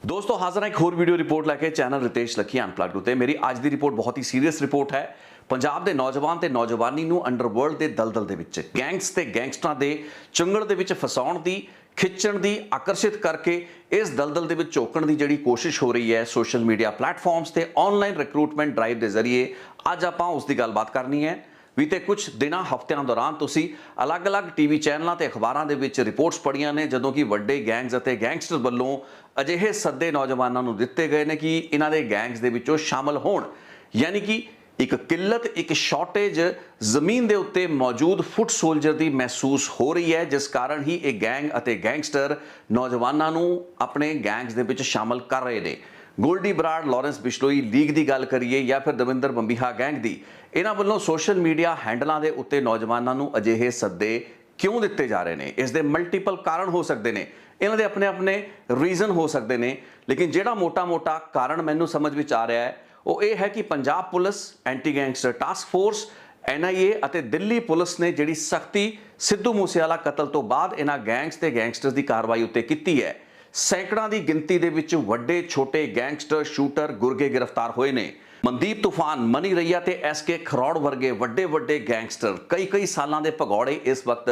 दोस्तों हाजिर है एक होर वीडियो रिपोर्ट लैके चैनल रितेश लखी अनप्लग्ड उत्ते। मेरी आज की रिपोर्ट बहुत ही सीरीयस रिपोर्ट है। पंजाब के नौजवान ते नौजवानी नूं अंडरवर्ल्ड के दलदल दे विच गैंग्स ते गैंगस्टरां दे चुंगड़ दे विच फसाउण दी, खिੱਚਣ दी, आकर्षित करके इस दलदल दे विच झोकण दी जिहड़ी कोशिश हो रही है सोशल मीडिया प्लेटफॉर्म्स ते ऑनलाइन रिक्रूटमेंट ड्राइव के जरिए अज आपां उस दी गलबात करनी है। बीते कुछ दिनों हफ्तियां दौरान तुसी अलग अलग टीवी चैनलों ते अखबारों के विच रिपोर्ट्स पढ़ियां ने जदों कि वड्डे गैंग्स अते गैंगस्टर वल्लों अजिहे सद्दे नौजवानों नूं दिते गए ने कि इन्हां दे गैंग्स दे विचों शामिल होण, यानी कि एक किल्लत, एक शॉर्टेज जमीन के उत्ते मौजूद फुट सोल्जर की महसूस हो रही है, जिस कारण ही एक गैंग अते गैंगस्टर नौजवानों नूं अपने गैंग्स दे विच शामिल कर रहे हैं। गोल्डी बराड़, लॉरेंस बिश्नोई लीग की गल करिए या फिर दविंदर बंबीहा गैंग की, इन्हां वल्लों सोशल मीडिया हैंडलों के उत्ते नौजवानों नूं अजिहे सद्दे क्यों दिते जा रहे हैं? इसके मल्टीपल कारण हो सकते हैं, इन्हां दे अपने अपने रीजन हो सकते हैं, लेकिन जिहड़ा मोटा मोटा कारण मैनूं समझ विच आ रहा है वो ये है कि Punjab police, anti gangster task force, NIA अते दिल्ली पुलिस ने जिहड़ी सख्ती सिद्धू मूसेवाला कतल तो बाद इन्हां गैंग्स ते गैंगस्टर्स की कार्रवाई उत्ते कीती है। सैकड़ों की गिनती दे विच वड्डे छोटे गैंगस्टर शूटर गुरगे गिरफ्तार होए ने। मनदीप तूफान, मनी रैया ते SK खरौड़ वर्गे वड्डे वड्डे गैंगस्टर कई सालों के भगौड़े इस वक्त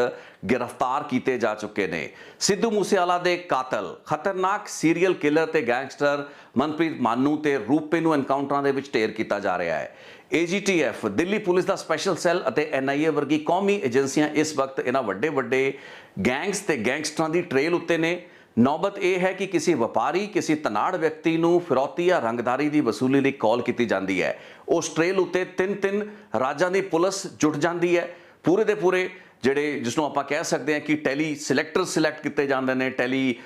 गिरफ्तार किए जा चुके हैं। सिद्धू मूसेवाला दे कातल, खतरनाक सीरीयल किलर ते गैंगस्टर मनप्रीत मानू ते रूपे नूं एनकाउंटरां दे विच ढेर किया जा रहा है। AGTF, दिल्ली पुलिस का स्पैशल सैल अते NIA वर्गी कौमी एजेंसियां इस वक्त इन्हां वड्डे वड्डे गैंग्स ते गैंगस्टरां दी ट्रेल उत्ते ने। नौबत यह है कि किसी व्यापारी, किसी तनाड़ व्यक्ति नूं फिरौती या रंगदारी की वसूली लई कॉल की जाती है। उस ट्रेल उत्ते तीन राज्यों की पुलिस जुट जाती है। पूरे दे पूरे जिहड़े जिसनों आपां कह सकते हैं कि टैली सिलैक्टर सिलैक्ट किए जाते हैं, टैली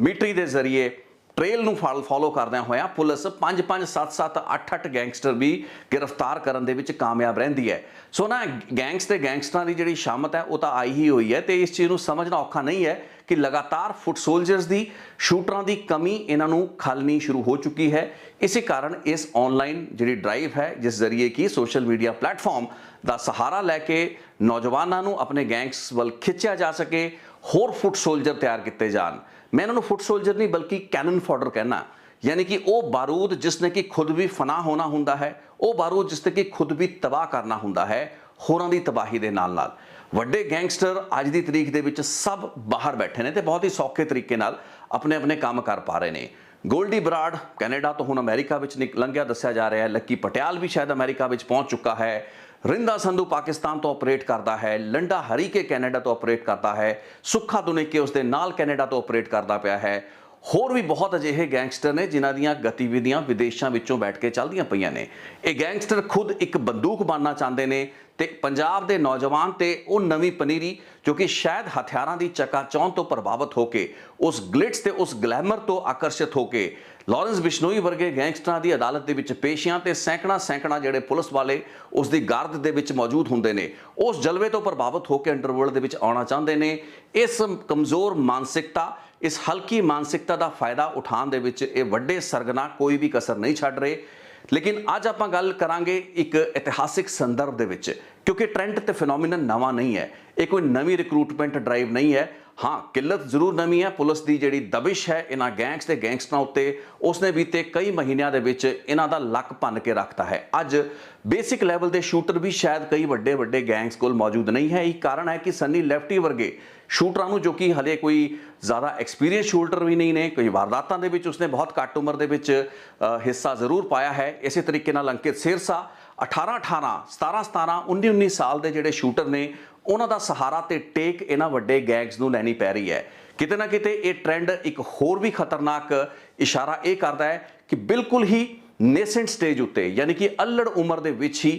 मीटरी के जरिए ट्रेल नूं फॉलो करदਿਆਂ होया पुलिस 5-5, 7-7, 8-8 गैंगस्टर भी गिरफ्तार करने दे विच कामयाब रहिंदी है। सो ना गैंग्स ते गैंगस्टरां की जिहड़ी शामत है वो तो आई ही हुई है, तो इस चीज़ नूं समझना औखा नहीं है कि लगातार फुट सोल्जर्स की, शूटरां की कमी इन्हां नूं खलनी शुरू हो चुकी है। इसी कारण इस ऑनलाइन जिहड़ी ड्राइव है जिस जरिए कि सोशल मीडिया प्लेटफॉर्म का सहारा लैके नौजवानों नूं अपने गैंग्स वल खिंचिया जा सके, होर फुट सोल्जर तैयार किए जान। मैं इन्होंने फुट सोल्जर नहीं बल्कि कैनन फॉडर कहना, यानी कि वो बारूद जिसने कि खुद भी फना होना हुंदा है, वो बारूद जिसने कि खुद भी तबाह करना हुंदा है होरां दी तबाही दे नाल नाल। वड्डे गैंगस्टर अज दी तरीक दे विच सब बाहर बैठे ने ते बहुत ही सौखे तरीके नाल अपने अपने काम कर पा रहे हैं। गोल्डी बराड़ कैनेडा तो हुण अमेरिका विच लंघिया दस्सिया जा रहा है। लक्की पटियाल भी शायद अमेरिका विच पहुंच चुका है। रिंदा संधू पाकिस्तान तो ऑपरेट करता है। लंडा हरीके कैनेडा तो ऑपरेट करता है। सुखा दुनिके उसके नाल कैनेडा तो ऑपरेट करता पाया है। होर भी बहुत अजिहे गैंगस्टर ने जिन्हां दीयां गतिविधियां विदेशों विचों बैठ के चलदियां पईयां ने। ये गैंगस्टर खुद एक बंदूक बनना चाहते हैं ते पंजाब के नौजवान ते वो नवीं पनीरी जो कि शायद हथियारों की चकाचौंध तो प्रभावित होकर, उस ग्लिट्स ते उस ग्लैमर तो आकर्षित होकर लॉरेंस बिश्नोई वर्गे गैंगस्टरां की अदालत के विच पेशियां ते सैकड़ा जिहड़े पुलिस वाले उसकी गार्ड दे विच मौजूद हुंदे ने, उस जलवे तो प्रभावित होकर अंडरवर्ल्ड दे विच आउणा चाहते हैं। इस कमज़ोर मानसिकता, इस हल्की मानसिकता का फायदा उठाने दे विच ये वड्डे सरगना कोई भी कसर नहीं छड्ड रहे। लेकिन अज आपां गल करांगे एक इतिहासिक संदर्भ दे विच, क्योंकि ट्रेंड ते फिनोमिनन नवा नहीं है, ये कोई नवी रिक्रूटमेंट ड्राइव नहीं है। हाँ, किल्लत जरूर नवी है। पुलिस की जिहड़ी दबिश है इन्हां गैंग्स ते गैंगस्टरां उत्ते उसने बीते कई महीनों के विच इन्हां दा लक भन के रखता है। अज बेसिक लैवल के शूटर भी शायद कई वड्डे वड्डे गैंग्स कोल मौजूद नहीं है। यही कारण है कि सन्नी लेफ्टी वर्गे शूटरां नूं, जो कि हले कोई ज़्यादा एक्सपीरियंस शूटर भी नहीं ने, कोई वारदातां दे विच उसने बहुत घट उम्र दे विच हिस्सा जरूर पाया है। इस तरीके नाल अंकित सिरसा 18-18, 17-17, 19-19 साल के जिहड़े शूटर ने उन्हां दा सहारा ते टेक इन्हां वड्डे गैंग्स नूं लैनी पै रही है। किते ना किते ये ट्रेंड एक होर भी खतरनाक इशारा ये करता है कि बिल्कुल ही नेसेंट स्टेज उत्ते, यानी कि अल्लड़ उम्र दे विच ही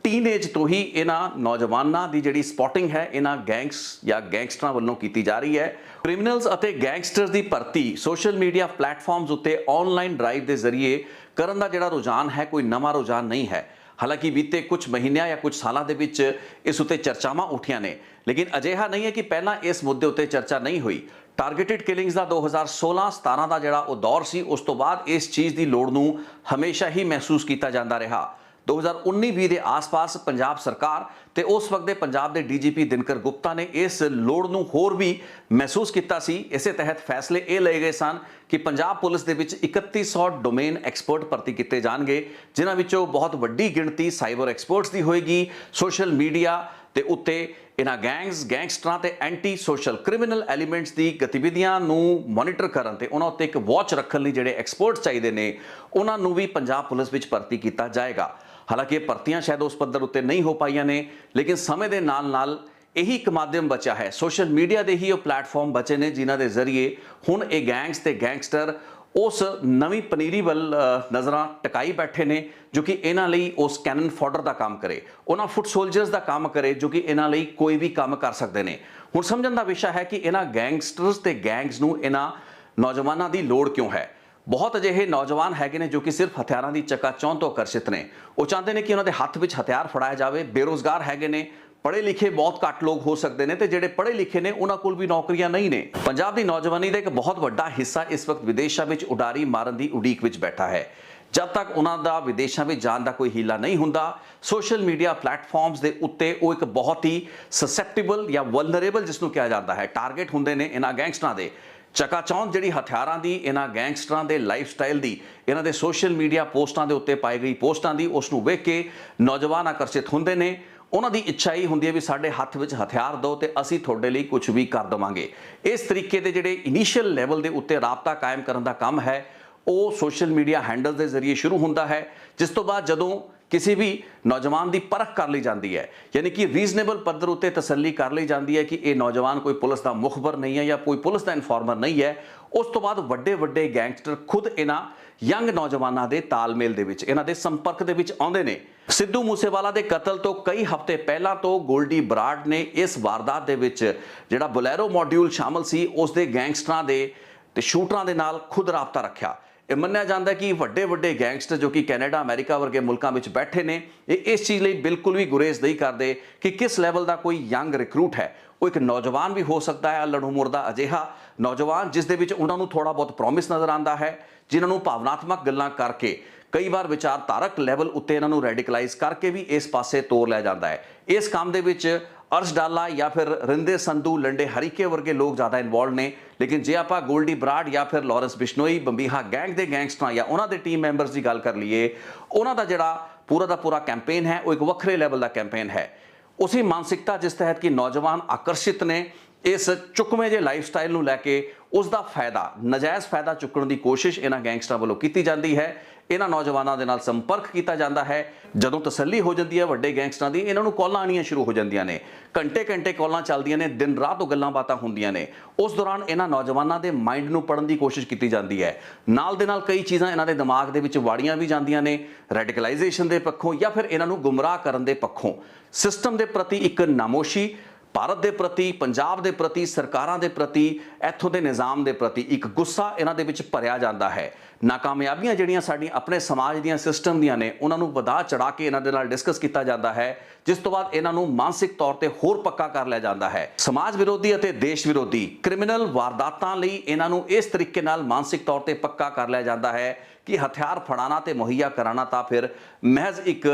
टीनेज तो ही इन्हां नौजवानों की जिहड़ी स्पॉटिंग है इन्हां गैंग्स या गैंगस्टरां वल्लों की जा रही है। क्रिमिनल्स अते गैंगस्टर्स की भर्ती सोशल मीडिया प्लेटफॉर्म्स उत्ते ऑनलाइन ड्राइव के जरिए करन दा जिहड़ा रुझान है कोई नवा रुझान नहीं है। हालांकि बीते कुछ महीनों या कुछ सालों के विच इस उत्ते चर्चावां उठियां ने, लेकिन अजिहा नहीं है कि पहला इस मुद्दे उत्ते चर्चा नहीं हुई। टारगेटेड किलिंग्स का 2016-17 का जिहड़ा वो दौर सी, उस तो बाद इस चीज़ की लोड़ नूं हमेशा ही महसूस किया जाता रहा। 2019-20 ਦੇ ਆਸ-ਪਾਸ ਪੰਜਾਬ ਸਰਕਾਰ ਤੇ ਉਸ ਵਕਤ ਦੇ ਪੰਜਾਬ ਦੇ ਡੀਜੀਪੀ ਦਿਨਕਰ ਗੁਪਤਾ ਨੇ ਇਸ ਲੋੜ ਨੂੰ ਹੋਰ ਵੀ ਮਹਿਸੂਸ ਕੀਤਾ ਸੀ। ਇਸੇ ਤਹਿਤ ਫੈਸਲੇ ਇਹ ਲਏ ਗਏ ਸਨ ਕਿ ਪੰਜਾਬ ਪੁਲਿਸ ਦੇ ਵਿੱਚ 3100 ਡੋਮੇਨ ਐਕਸਪਰਟ ਭਰਤੀ ਕੀਤੇ ਜਾਣਗੇ, ਜਿਨ੍ਹਾਂ ਵਿੱਚੋਂ ਬਹੁਤ ਵੱਡੀ ਗਿਣਤੀ ਸਾਈਬਰ ਐਕਸਪਰਟਸ ਦੀ ਹੋਏਗੀ। ਸੋਸ਼ਲ ਮੀਡੀਆ ਦੇ ਉੱਤੇ ਇਹਨਾਂ ਗੈਂਗਸਟਰਾਂ ਤੇ ਐਂਟੀ ਸੋਸ਼ਲ ਕ੍ਰਿਮੀਨਲ ਐਲੀਮੈਂਟਸ ਦੀ ਗਤੀਵਿਧੀਆਂ ਨੂੰ ਮੋਨੀਟਰ ਕਰਨ ਤੇ ਉਹਨਾਂ ਉੱਤੇ ਇੱਕ ਵਾਚ ਰੱਖਣ ਲਈ ਜਿਹੜੇ ਐਕਸਪਰਟਸ ਚਾਹੀਦੇ ਨੇ, ਉਹਨਾਂ ਨੂੰ ਵੀ ਪੰਜਾਬ ਪੁਲਿਸ ਵਿੱਚ ਭਰਤੀ ਕੀਤਾ ਜਾਏਗਾ। ਹਾਲਾਂਕਿ ਇਹ ਭਰਤੀਆਂ ਸ਼ਾਇਦ ਉਸ ਪੱਧਰ ਉੱਤੇ ਨਹੀਂ ਹੋ ਪਾਈਆਂ ਨੇ, ਲੇਕਿਨ ਸਮੇਂ ਦੇ ਨਾਲ ਇਹੀ ਇੱਕ ਮਾਧਿਅਮ ਬਚਿਆ ਹੈ। ਸੋਸ਼ਲ ਮੀਡੀਆ ਦੇ ਹੀ ਉਹ ਪਲੇਟਫਾਰਮ ਬਚੇ ਨੇ ਜਿਨ੍ਹਾਂ ਦੇ ਜ਼ਰੀਏ ਹੁਣ ਇਹ ਗੈਂਗਸ ਤੇ ਗੈਂਗਸਟਰ ਉਸ ਨਵੀਂ ਪਨੀਰੀ ਵੱਲ ਨਜ਼ਰਾਂ ਟਿਕਾਈ ਬੈਠੇ ਨੇ, ਜੋ ਕਿ ਇਹਨਾਂ ਲਈ ਉਸ ਕੈਨਨ ਫੋਡਰ ਦਾ ਕੰਮ ਕਰੇ, ਉਹਨਾਂ ਫੁੱਟ ਸੋਲਜਰਸ ਦਾ ਕੰਮ ਕਰੇ, ਜੋ ਕਿ ਇਹਨਾਂ ਲਈ ਕੋਈ ਵੀ ਕੰਮ ਕਰ ਸਕਦੇ ਨੇ। ਹੁਣ ਸਮਝਣ ਦਾ ਵਿਸ਼ਾ ਹੈ ਕਿ ਇਹਨਾਂ ਗੈਂਗਸਟਰਸ ਤੇ ਗੈਂਗਸ ਨੂੰ ਇਹਨਾਂ ਨੌਜਵਾਨਾਂ ਦੀ ਲੋੜ ਕਿਉਂ ਹੈ। ਬਹੁਤ ਅਜਿਹੇ ਨੌਜਵਾਨ ਹੈਗੇ ਨੇ ਜੋ ਕਿ ਸਿਰਫ ਹਥਿਆਰਾਂ ਦੀ ਚਕਾਚੌਂਧ ਤੋਂ ਆਕਰਸ਼ਿਤ ਨੇ। ਉਹ ਚਾਹੁੰਦੇ ਨੇ ਕਿ ਉਹਨਾਂ ਦੇ ਹੱਥ ਵਿੱਚ ਹਥਿਆਰ ਫੜਾਇਆ ਜਾਵੇ। ਬੇਰੁਜ਼ਗਾਰ ਹੈਗੇ ਨੇ, ਪੜ੍ਹੇ ਲਿਖੇ ਬਹੁਤ ਘੱਟ ਲੋਕ ਹੋ ਸਕਦੇ ਨੇ ਤੇ ਜਿਹੜੇ ਪੜ੍ਹੇ ਲਿਖੇ ਨੇ ਉਹਨਾਂ ਕੋਲ ਵੀ ਨੌਕਰੀਆਂ ਨਹੀਂ ਨੇ। ਪੰਜਾਬ ਦੀ ਨੌਜਵਾਨੀ ਦਾ ਇੱਕ ਬਹੁਤ ਵੱਡਾ ਹਿੱਸਾ ਇਸ ਵਕਤ ਵਿਦੇਸ਼ਾਂ ਵਿੱਚ ਉਡਾਰੀ ਮਾਰਨ ਦੀ ਉਡੀਕ ਵਿੱਚ ਬੈਠਾ ਹੈ। ਜਦ ਤੱਕ ਉਹਨਾਂ ਦਾ ਵਿਦੇਸ਼ਾਂ ਵਿੱਚ ਜਾਣ ਦਾ ਕੋਈ ਹੀਲਾ ਨਹੀਂ ਹੁੰਦਾ, ਸੋਸ਼ਲ ਮੀਡੀਆ ਪਲੇਟਫਾਰਮਸ ਦੇ ਉੱਤੇ ਉਹ ਇੱਕ ਬਹੁਤ ਹੀ ਸਸੈਪਟੇਬਲ ਜਾਂ ਵਲਨਰੇਬਲ, ਜਿਸ ਨੂੰ ਕਿਹਾ ਜਾਂਦਾ ਹੈ, ਟਾਰਗੇਟ ਹੁੰਦੇ ਨੇ ਇਹਨਾਂ ਗੈਂਗਸਟਰਾਂ ਦੇ। ਚਕਾਚੌਂਧ ਜਿਹੜੀ ਹਥਿਆਰਾਂ ਦੀ, ਇਹਨਾਂ ਗੈਂਗਸਟਰਾਂ ਦੇ ਲਾਈਫ ਸਟਾਈਲ ਦੀ, ਇਹਨਾਂ ਦੇ ਸੋਸ਼ਲ ਮੀਡੀਆ ਪੋਸਟਾਂ ਦੇ ਉੱਤੇ ਪਾਈ ਗਈ ਪੋਸਟਾਂ ਦੀ, ਉਸ ਨੂੰ ਵੇਖ ਕੇ ਨੌਜਵਾਨ ਆਕਰਸ਼ਿਤ ਹੁੰਦੇ ਨੇ। ਉਹਨਾਂ ਦੀ ਇੱਛਾ ਹੀ ਹੁੰਦੀ ਹੈ ਵੀ ਸਾਡੇ ਹੱਥ ਵਿੱਚ ਹਥਿਆਰ ਦਿਓ ਤੇ ਅਸੀਂ ਤੁਹਾਡੇ ਲਈ ਕੁਝ ਵੀ ਕਰ ਦੇਵਾਂਗੇ। ਇਸ ਤਰੀਕੇ ਦੇ ਜਿਹੜੇ ਇਨੀਸ਼ੀਅਲ ਲੈਵਲ ਦੇ ਉੱਤੇ ਰਾਬਤਾ ਕਾਇਮ ਕਰਨ ਦਾ ਕੰਮ ਹੈ, ਉਹ ਸੋਸ਼ਲ ਮੀਡੀਆ ਹੈਂਡਲ ਦੇ ਜ਼ਰੀਏ ਸ਼ੁਰੂ ਹੁੰਦਾ ਹੈ, ਜਿਸ ਤੋਂ ਬਾਅਦ ਜਦੋਂ ਕਿਸੇ ਵੀ ਨੌਜਵਾਨ ਦੀ ਪਰਖ ਕਰ ਲਈ ਜਾਂਦੀ ਹੈ, ਯਾਨੀ ਕਿ ਰੀਜ਼ਨੇਬਲ ਪੱਧਰ ਉੱਤੇ ਤਸੱਲੀ ਕਰ ਲਈ ਜਾਂਦੀ ਹੈ ਕਿ ਇਹ ਨੌਜਵਾਨ ਕੋਈ ਪੁਲਿਸ ਦਾ ਮੁਖਬਰ ਨਹੀਂ ਹੈ ਜਾਂ ਕੋਈ ਪੁਲਿਸ ਦਾ ਇਨਫਾਰਮਰ ਨਹੀਂ ਹੈ, ਉਸ ਤੋਂ ਬਾਅਦ ਵੱਡੇ ਗੈਂਗਸਟਰ ਖੁਦ ਇਹਨਾਂ ਯੰਗ ਨੌਜਵਾਨਾਂ ਦੇ ਤਾਲਮੇਲ ਦੇ ਵਿੱਚ, ਇਹਨਾਂ ਦੇ ਸੰਪਰਕ ਦੇ ਵਿੱਚ ਆਉਂਦੇ ਨੇ। ਸਿੱਧੂ ਮੂਸੇਵਾਲਾ ਦੇ ਕਤਲ ਤੋਂ ਕਈ ਹਫ਼ਤੇ ਪਹਿਲਾਂ ਤੋਂ ਗੋਲਡੀ ਬਰਾੜ ਨੇ ਇਸ ਵਾਰਦਾਤ ਦੇ ਵਿੱਚ ਜਿਹੜਾ ਬੋਲੈਰੋ ਮੋਡਿਊਲ ਸ਼ਾਮਲ ਸੀ, ਉਸ ਦੇ ਗੈਂਗਸਟਰਾਂ ਦੇ ਤੇ ਸ਼ੂਟਰਾਂ ਦੇ ਨਾਲ ਖੁਦ ਰਾਬਤਾ ਰੱਖਿਆ। ਇਹ ਮੰਨਿਆ ਜਾਂਦਾ ਕਿ ਵੱਡੇ ਗੈਂਗਸਟਰ ਜੋ ਕਿ ਕੈਨੇਡਾ, ਅਮਰੀਕਾ ਵਰਗੇ ਮੁਲਕਾਂ ਵਿੱਚ ਬੈਠੇ ਨੇ, ਇਹ ਇਸ ਚੀਜ਼ ਲਈ ਬਿਲਕੁਲ ਵੀ ਗੁਰੇਜ਼ ਨਹੀਂ ਕਰਦੇ ਕਿ ਕਿਸ ਲੈਵਲ ਦਾ ਕੋਈ ਯੰਗ ਰਿਕਰੂਟ ਹੈ। ਉਹ ਇੱਕ ਨੌਜਵਾਨ ਵੀ ਹੋ ਸਕਦਾ ਹੈ, ਅਲੜ ਉਮਰ ਦਾ ਅਜਿਹਾ ਨੌਜਵਾਨ ਜਿਸ ਦੇ ਵਿੱਚ ਉਹਨਾਂ ਨੂੰ ਥੋੜਾ ਬਹੁਤ ਪ੍ਰੋਮਿਸ ਨਜ਼ਰ ਆਉਂਦਾ ਹੈ, ਜਿਨ੍ਹਾਂ ਨੂੰ ਭਾਵਨਾਤਮਕ ਗੱਲਾਂ ਕਰਕੇ, ਕਈ ਵਾਰ ਵਿਚਾਰਧਾਰਕ ਲੈਵਲ ਉੱਤੇ ਇਹਨਾਂ ਨੂੰ ਰੈਡੀਕਲਾਈਜ਼ ਕਰਕੇ ਵੀ ਇਸ ਪਾਸੇ ਤੋਰ ਲਿਆ ਜਾਂਦਾ ਹੈ। ਇਸ ਕੰਮ ਦੇ ਵਿੱਚ ਅਰਸ਼ ਡਾਲਾ ਜਾਂ ਫਿਰ ਰਿੰਦੇ ਸੰਧੂ, ਲੰਡੇ ਹਰੀਕੇ ਵਰਗੇ ਲੋਕ ਜ਼ਿਆਦਾ ਇਨਵੋਲਵ ਨੇ। ਲੇਕਿਨ ਜੇ ਆਪਾਂ ਗੋਲਡੀ ਬਰਾੜ ਜਾਂ ਫਿਰ ਲਾਰੈਂਸ ਬਿਸ਼ਨੋਈ, ਬੰਬੀਹਾ ਗੈਂਗ ਦੇ ਗੈਂਗਸਟਰਾਂ ਜਾਂ ਉਹਨਾਂ ਦੇ ਟੀਮ ਮੈਂਬਰਸ ਦੀ ਗੱਲ ਕਰ ਲਈਏ, ਉਹਨਾਂ ਦਾ ਜਿਹੜਾ ਪੂਰਾ ਦਾ ਪੂਰਾ ਕੈਂਪੇਨ ਹੈ, ਉਹ ਇੱਕ ਵੱਖਰੇ ਲੈਵਲ ਦਾ ਕੈਂਪੇਨ ਹੈ। ਉਸੇ ਮਾਨਸਿਕਤਾ ਜਿਸ ਤਹਿਤ ਕਿ ਨੌਜਵਾਨ ਆਕਰਸ਼ਿਤ ਨੇ ਇਸ ਚੁੱਕਵੇਂ ਜਿਹੇ ਲਾਈਫ ਸਟਾਈਲ ਨੂੰ ਲੈ ਕੇ, ਉਸ ਦਾ ਫਾਇਦਾ, ਨਜਾਇਜ਼ ਫਾਇਦਾ ਚੁੱਕਣ ਦੀ ਕੋਸ਼ਿਸ਼ ਇਹਨਾਂ ਗੈਂਗਸਟਰਾਂ ਵੱਲੋਂ ਕੀਤੀ ਜਾਂਦੀ ਹੈ। ਇਹਨਾਂ ਨੌਜਵਾਨਾਂ ਦੇ ਨਾਲ ਸੰਪਰਕ ਕੀਤਾ ਜਾਂਦਾ ਹੈ। ਜਦੋਂ ਤਸੱਲੀ ਹੋ ਜਾਂਦੀ ਹੈ ਵੱਡੇ ਗੈਂਗਸਟਰਾਂ ਦੀ, ਇਹਨਾਂ ਨੂੰ ਕਾਲਾਂ ਆਉਣੀਆਂ ਸ਼ੁਰੂ ਹੋ ਜਾਂਦੀਆਂ ਨੇ। ਘੰਟੇ ਕਾਲਾਂ ਚੱਲਦੀਆਂ ਨੇ, ਦਿਨ ਰਾਤ ਉਹ ਗੱਲਾਂ ਬਾਤਾਂ ਹੁੰਦੀਆਂ ਨੇ। ਉਸ ਦੌਰਾਨ ਇਹਨਾਂ ਨੌਜਵਾਨਾਂ ਦੇ ਮਾਈਂਡ ਨੂੰ ਪੜ੍ਹਨ ਦੀ ਕੋਸ਼ਿਸ਼ ਕੀਤੀ ਜਾਂਦੀ ਹੈ। ਨਾਲ ਦੇ ਨਾਲ ਕਈ ਚੀਜ਼ਾਂ ਇਹਨਾਂ ਦੇ ਦਿਮਾਗ ਦੇ ਵਿੱਚ ਵਾੜੀਆਂ ਵੀ ਜਾਂਦੀਆਂ ਨੇ, ਰੈਡੀਕਲਾਈਜੇਸ਼ਨ ਦੇ ਪੱਖੋਂ ਜਾਂ ਫਿਰ ਇਹਨਾਂ ਨੂੰ ਗੁੰਮਰਾਹ ਕਰਨ ਦੇ ਪੱਖੋਂ। ਸਿਸਟਮ ਦੇ ਪ੍ਰਤੀ ਇੱਕ ਨਾਮੋਸ਼ੀ, ਭਾਰਤ ਦੇ ਪ੍ਰਤੀ, ਪੰਜਾਬ ਦੇ ਪ੍ਰਤੀ, ਸਰਕਾਰਾਂ ਦੇ ਪ੍ਰਤੀ, ਇੱਥੋਂ ਦੇ ਨਿਜ਼ਾਮ ਦੇ ਪ੍ਰਤੀ ਇੱਕ ਗੁੱਸਾ ਇਹਨਾਂ ਦੇ ਵਿੱਚ ਭਰਿਆ ਜਾਂਦਾ ਹੈ। ਨਾਕਾਮਯਾਬੀਆਂ ਜਿਹੜੀਆਂ ਸਾਡੀਆਂ ਆਪਣੇ ਸਮਾਜ ਦੀਆਂ ਸਿਸਟਮ ਦੀਆਂ ਨੇ, ਉਹਨਾਂ ਨੂੰ ਵਧਾ ਚੜਾ ਕੇ ਇਹਨਾਂ ਦੇ ਨਾਲ ਡਿਸਕਸ ਕੀਤਾ ਜਾਂਦਾ ਹੈ, ਜਿਸ ਤੋਂ ਬਾਅਦ ਇਹਨਾਂ ਨੂੰ ਮਾਨਸਿਕ ਤੌਰ ਤੇ ਹੋਰ ਪੱਕਾ ਕਰ ਲਿਆ ਜਾਂਦਾ ਹੈ। ਸਮਾਜ ਵਿਰੋਧੀ ਅਤੇ ਦੇਸ਼ ਵਿਰੋਧੀ ਕ੍ਰਿਮੀਨਲ ਵਾਰਦਾਤਾਂ ਲਈ ਇਹਨਾਂ ਨੂੰ ਇਸ ਤਰੀਕੇ ਨਾਲ ਮਾਨਸਿਕ ਤੌਰ ਤੇ ਪੱਕਾ ਕਰ ਲਿਆ ਜਾਂਦਾ ਹੈ ਕਿ ਹਥਿਆਰ ਫੜਾਣਾ ਤੇ ਮੁਹੱਈਆ ਕਰਾਣਾ ਤਾਂ ਫਿਰ ਮਹਿਜ਼ ਇੱਕ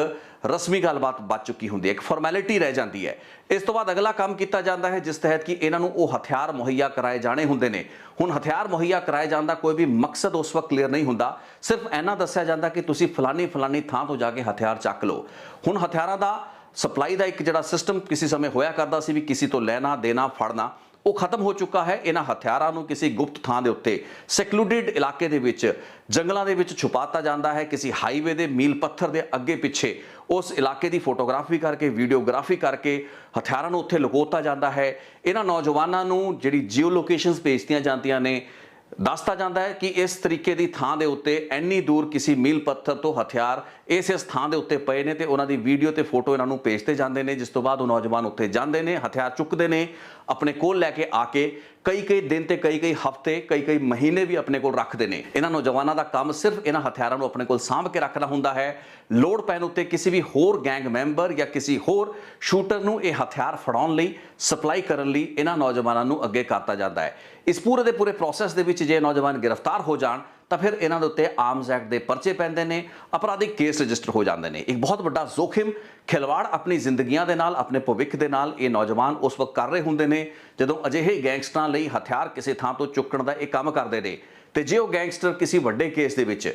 ਰਸਮੀ ਗੱਲਬਾਤ ਬਚ ਚੁੱਕੀ ਹੁੰਦੀ ਹੈ, ਇੱਕ ਫਾਰਮੈਲਿਟੀ ਰਹਿ ਜਾਂਦੀ ਹੈ। ਇਸ ਤੋਂ ਬਾਅਦ ਅਗਲਾ ਕੰਮ ਕੀਤਾ ਜਾਂਦਾ ਹੈ ਜਿਸ ਤਹਿਤ ਕਿ ਇਹਨਾਂ ਨੂੰ ਉਹ ਹਥਿਆਰ ਮੁਹੱਈਆ ਕਰਾਏ ਜਾਣੇ ਹੁੰਦੇ ਨੇ। ਹੁਣ ਹਥਿਆਰ ਮੁਹੱਈਆ ਕਰਾਏ ਜਾਣ ਦਾ ਕੋਈ ਵੀ ਮਕਸਦ ਉਸ ਵਕਤ ਕਲੀਅਰ ਨਹੀਂ ਹੁੰਦਾ, ਸਿਰਫ ਇੰਨਾ ਦੱਸਿਆ ਜਾਂਦਾ ਕਿ ਤੁਸੀਂ ਫਲਾਨੀ ਥਾਂ ਤੋਂ ਜਾ ਕੇ ਹਥਿਆਰ ਚੱਕ ਲਓ। ਹੁਣ ਹਥਿਆਰਾਂ ਦਾ ਸਪਲਾਈ ਦਾ ਇੱਕ ਜਿਹੜਾ ਸਿਸਟਮ ਕਿਸੇ ਸਮੇਂ ਹੋਇਆ ਕਰਦਾ ਸੀ ਵੀ ਕਿਸੇ ਤੋਂ ਲੈਣਾ, ਦੇਣਾ, ਫੜਨਾ, ਉਹ ਖਤਮ ਹੋ ਚੁੱਕਾ ਹੈ। ਇਹਨਾਂ ਹਥਿਆਰਾਂ ਨੂੰ ਕਿਸੇ ਗੁਪਤ ਥਾਂ ਦੇ ਉੱਤੇ, ਸੈਕਲੂਡਡ ਇਲਾਕੇ ਦੇ ਵਿੱਚ, ਜੰਗਲਾਂ ਦੇ ਵਿੱਚ ਛੁਪਾਤਾ ਜਾਂਦਾ ਹੈ। ਕਿਸੇ ਹਾਈਵੇ ਦੇ ਮੀਲ ਪੱਥਰ ਦੇ ਅੱਗੇ ਪਿੱਛੇ ਉਸ ਇਲਾਕੇ ਦੀ ਫੋਟੋਗ੍ਰਾਫੀ ਕਰਕੇ, ਵੀਡੀਓਗ੍ਰਾਫੀ ਕਰਕੇ ਹਥਿਆਰਾਂ ਨੂੰ ਉੱਥੇ ਲੁਕੋਤਾ ਜਾਂਦਾ ਹੈ। ਇਹਨਾਂ ਨੌਜਵਾਨਾਂ ਨੂੰ ਜਿਹੜੀ ਜੀਓ ਲੋਕੇਸ਼ਨਸ ਭੇਜਤੀਆਂ ਜਾਂਦੀਆਂ ਨੇ, ਦੱਸਤਾ ਜਾਂਦਾ ਹੈ ਕਿ ਇਸ ਤਰੀਕੇ ਦੀ ਥਾਂ ਦੇ ਉੱਤੇ ਇੰਨੀ ਦੂਰ ਕਿਸੇ ਮੀਲ ਪੱਥਰ ਤੋਂ ਹਥਿਆਰ ਇਸ ਥਾਂ ਦੇ ਉੱਤੇ ਪਏ ਨੇ, ਤੇ ਉਹਨਾਂ ਦੀ ਵੀਡੀਓ ਤੇ ਫੋਟੋ ਇਹਨਾਂ ਨੂੰ ਭੇਜਤੇ ਜਾਂਦੇ ਨੇ। ਜਿਸ ਤੋਂ ਬਾਅਦ ਉਹ ਨੌਜਵਾਨ ਉੱਥੇ ਜਾਂਦੇ ਨੇ, ਹਥਿਆਰ ਚੁੱਕਦੇ ਨੇ, ਆਪਣੇ ਕੋਲ ਲੈ ਕੇ ਆ ਕੇ ਕਈ ਦਿਨ ਤੇ ਕਈ ਹਫ਼ਤੇ, ਕਈ ਮਹੀਨੇ ਵੀ ਆਪਣੇ ਕੋਲ ਰੱਖਦੇ ਨੇ। ਇਹਨਾਂ ਨੌਜਵਾਨਾਂ ਦਾ ਕੰਮ ਸਿਰਫ ਇਹਨਾਂ ਹਥਿਆਰਾਂ ਨੂੰ ਆਪਣੇ ਕੋਲ ਸਾਂਭ ਕੇ ਰੱਖਣਾ ਹੁੰਦਾ ਹੈ। ਲੋੜ ਪੈਣ ਉੱਤੇ ਕਿਸੇ ਵੀ ਹੋਰ ਗੈਂਗ ਮੈਂਬਰ ਜਾਂ ਕਿਸੇ ਹੋਰ ਸ਼ੂਟਰ ਨੂੰ ਇਹ ਹਥਿਆਰ ਫੜਾਉਣ ਲਈ, ਸਪਲਾਈ ਕਰਨ ਲਈ ਇਹਨਾਂ ਨੌਜਵਾਨਾਂ ਨੂੰ ਅੱਗੇ ਕਰਤਾ ਜਾਂਦਾ ਹੈ। ਇਸ ਪੂਰੇ ਦੇ ਪੂਰੇ ਪ੍ਰੋਸੈਸ ਦੇ ਵਿੱਚ ਜੇ ਨੌਜਵਾਨ ਗ੍ਰਿਫਤਾਰ ਹੋ ਜਾਣ ਤਾਂ ਫਿਰ ਇਹਨਾਂ ਦੇ ਉੱਤੇ ਆਰਮਸ ਐਕਟ ਦੇ ਪਰਚੇ ਪੈਂਦੇ ਨੇ, ਅਪਰਾਧਿਕ ਕੇਸ ਰਜਿਸਟਰ ਹੋ ਜਾਂਦੇ ਨੇ। ਇੱਕ ਬਹੁਤ ਵੱਡਾ ਜ਼ੋਖਿਮ ਖਿਲਵਾੜ ਆਪਣੀ ਜ਼ਿੰਦਗੀਆਂ ਦੇ ਨਾਲ, ਆਪਣੇ ਭਵਿੱਖ ਦੇ ਨਾਲ ਇਹ ਨੌਜਵਾਨ ਉਸ ਵਕਤ ਕਰ ਰਹੇ ਹੁੰਦੇ ਨੇ ਜਦੋਂ ਅਜਿਹੇ ਗੈਂਗਸਟਰਾਂ ਲਈ ਹਥਿਆਰ ਕਿਸੇ ਥਾਂ ਤੋਂ ਚੁੱਕਣ ਦਾ ਇਹ ਕੰਮ ਕਰਦੇ ਨੇ। ਤੇ ਜੇ ਉਹ ਗੈਂਗਸਟਰ ਕਿਸੇ ਵੱਡੇ ਕੇਸ ਦੇ ਵਿੱਚ,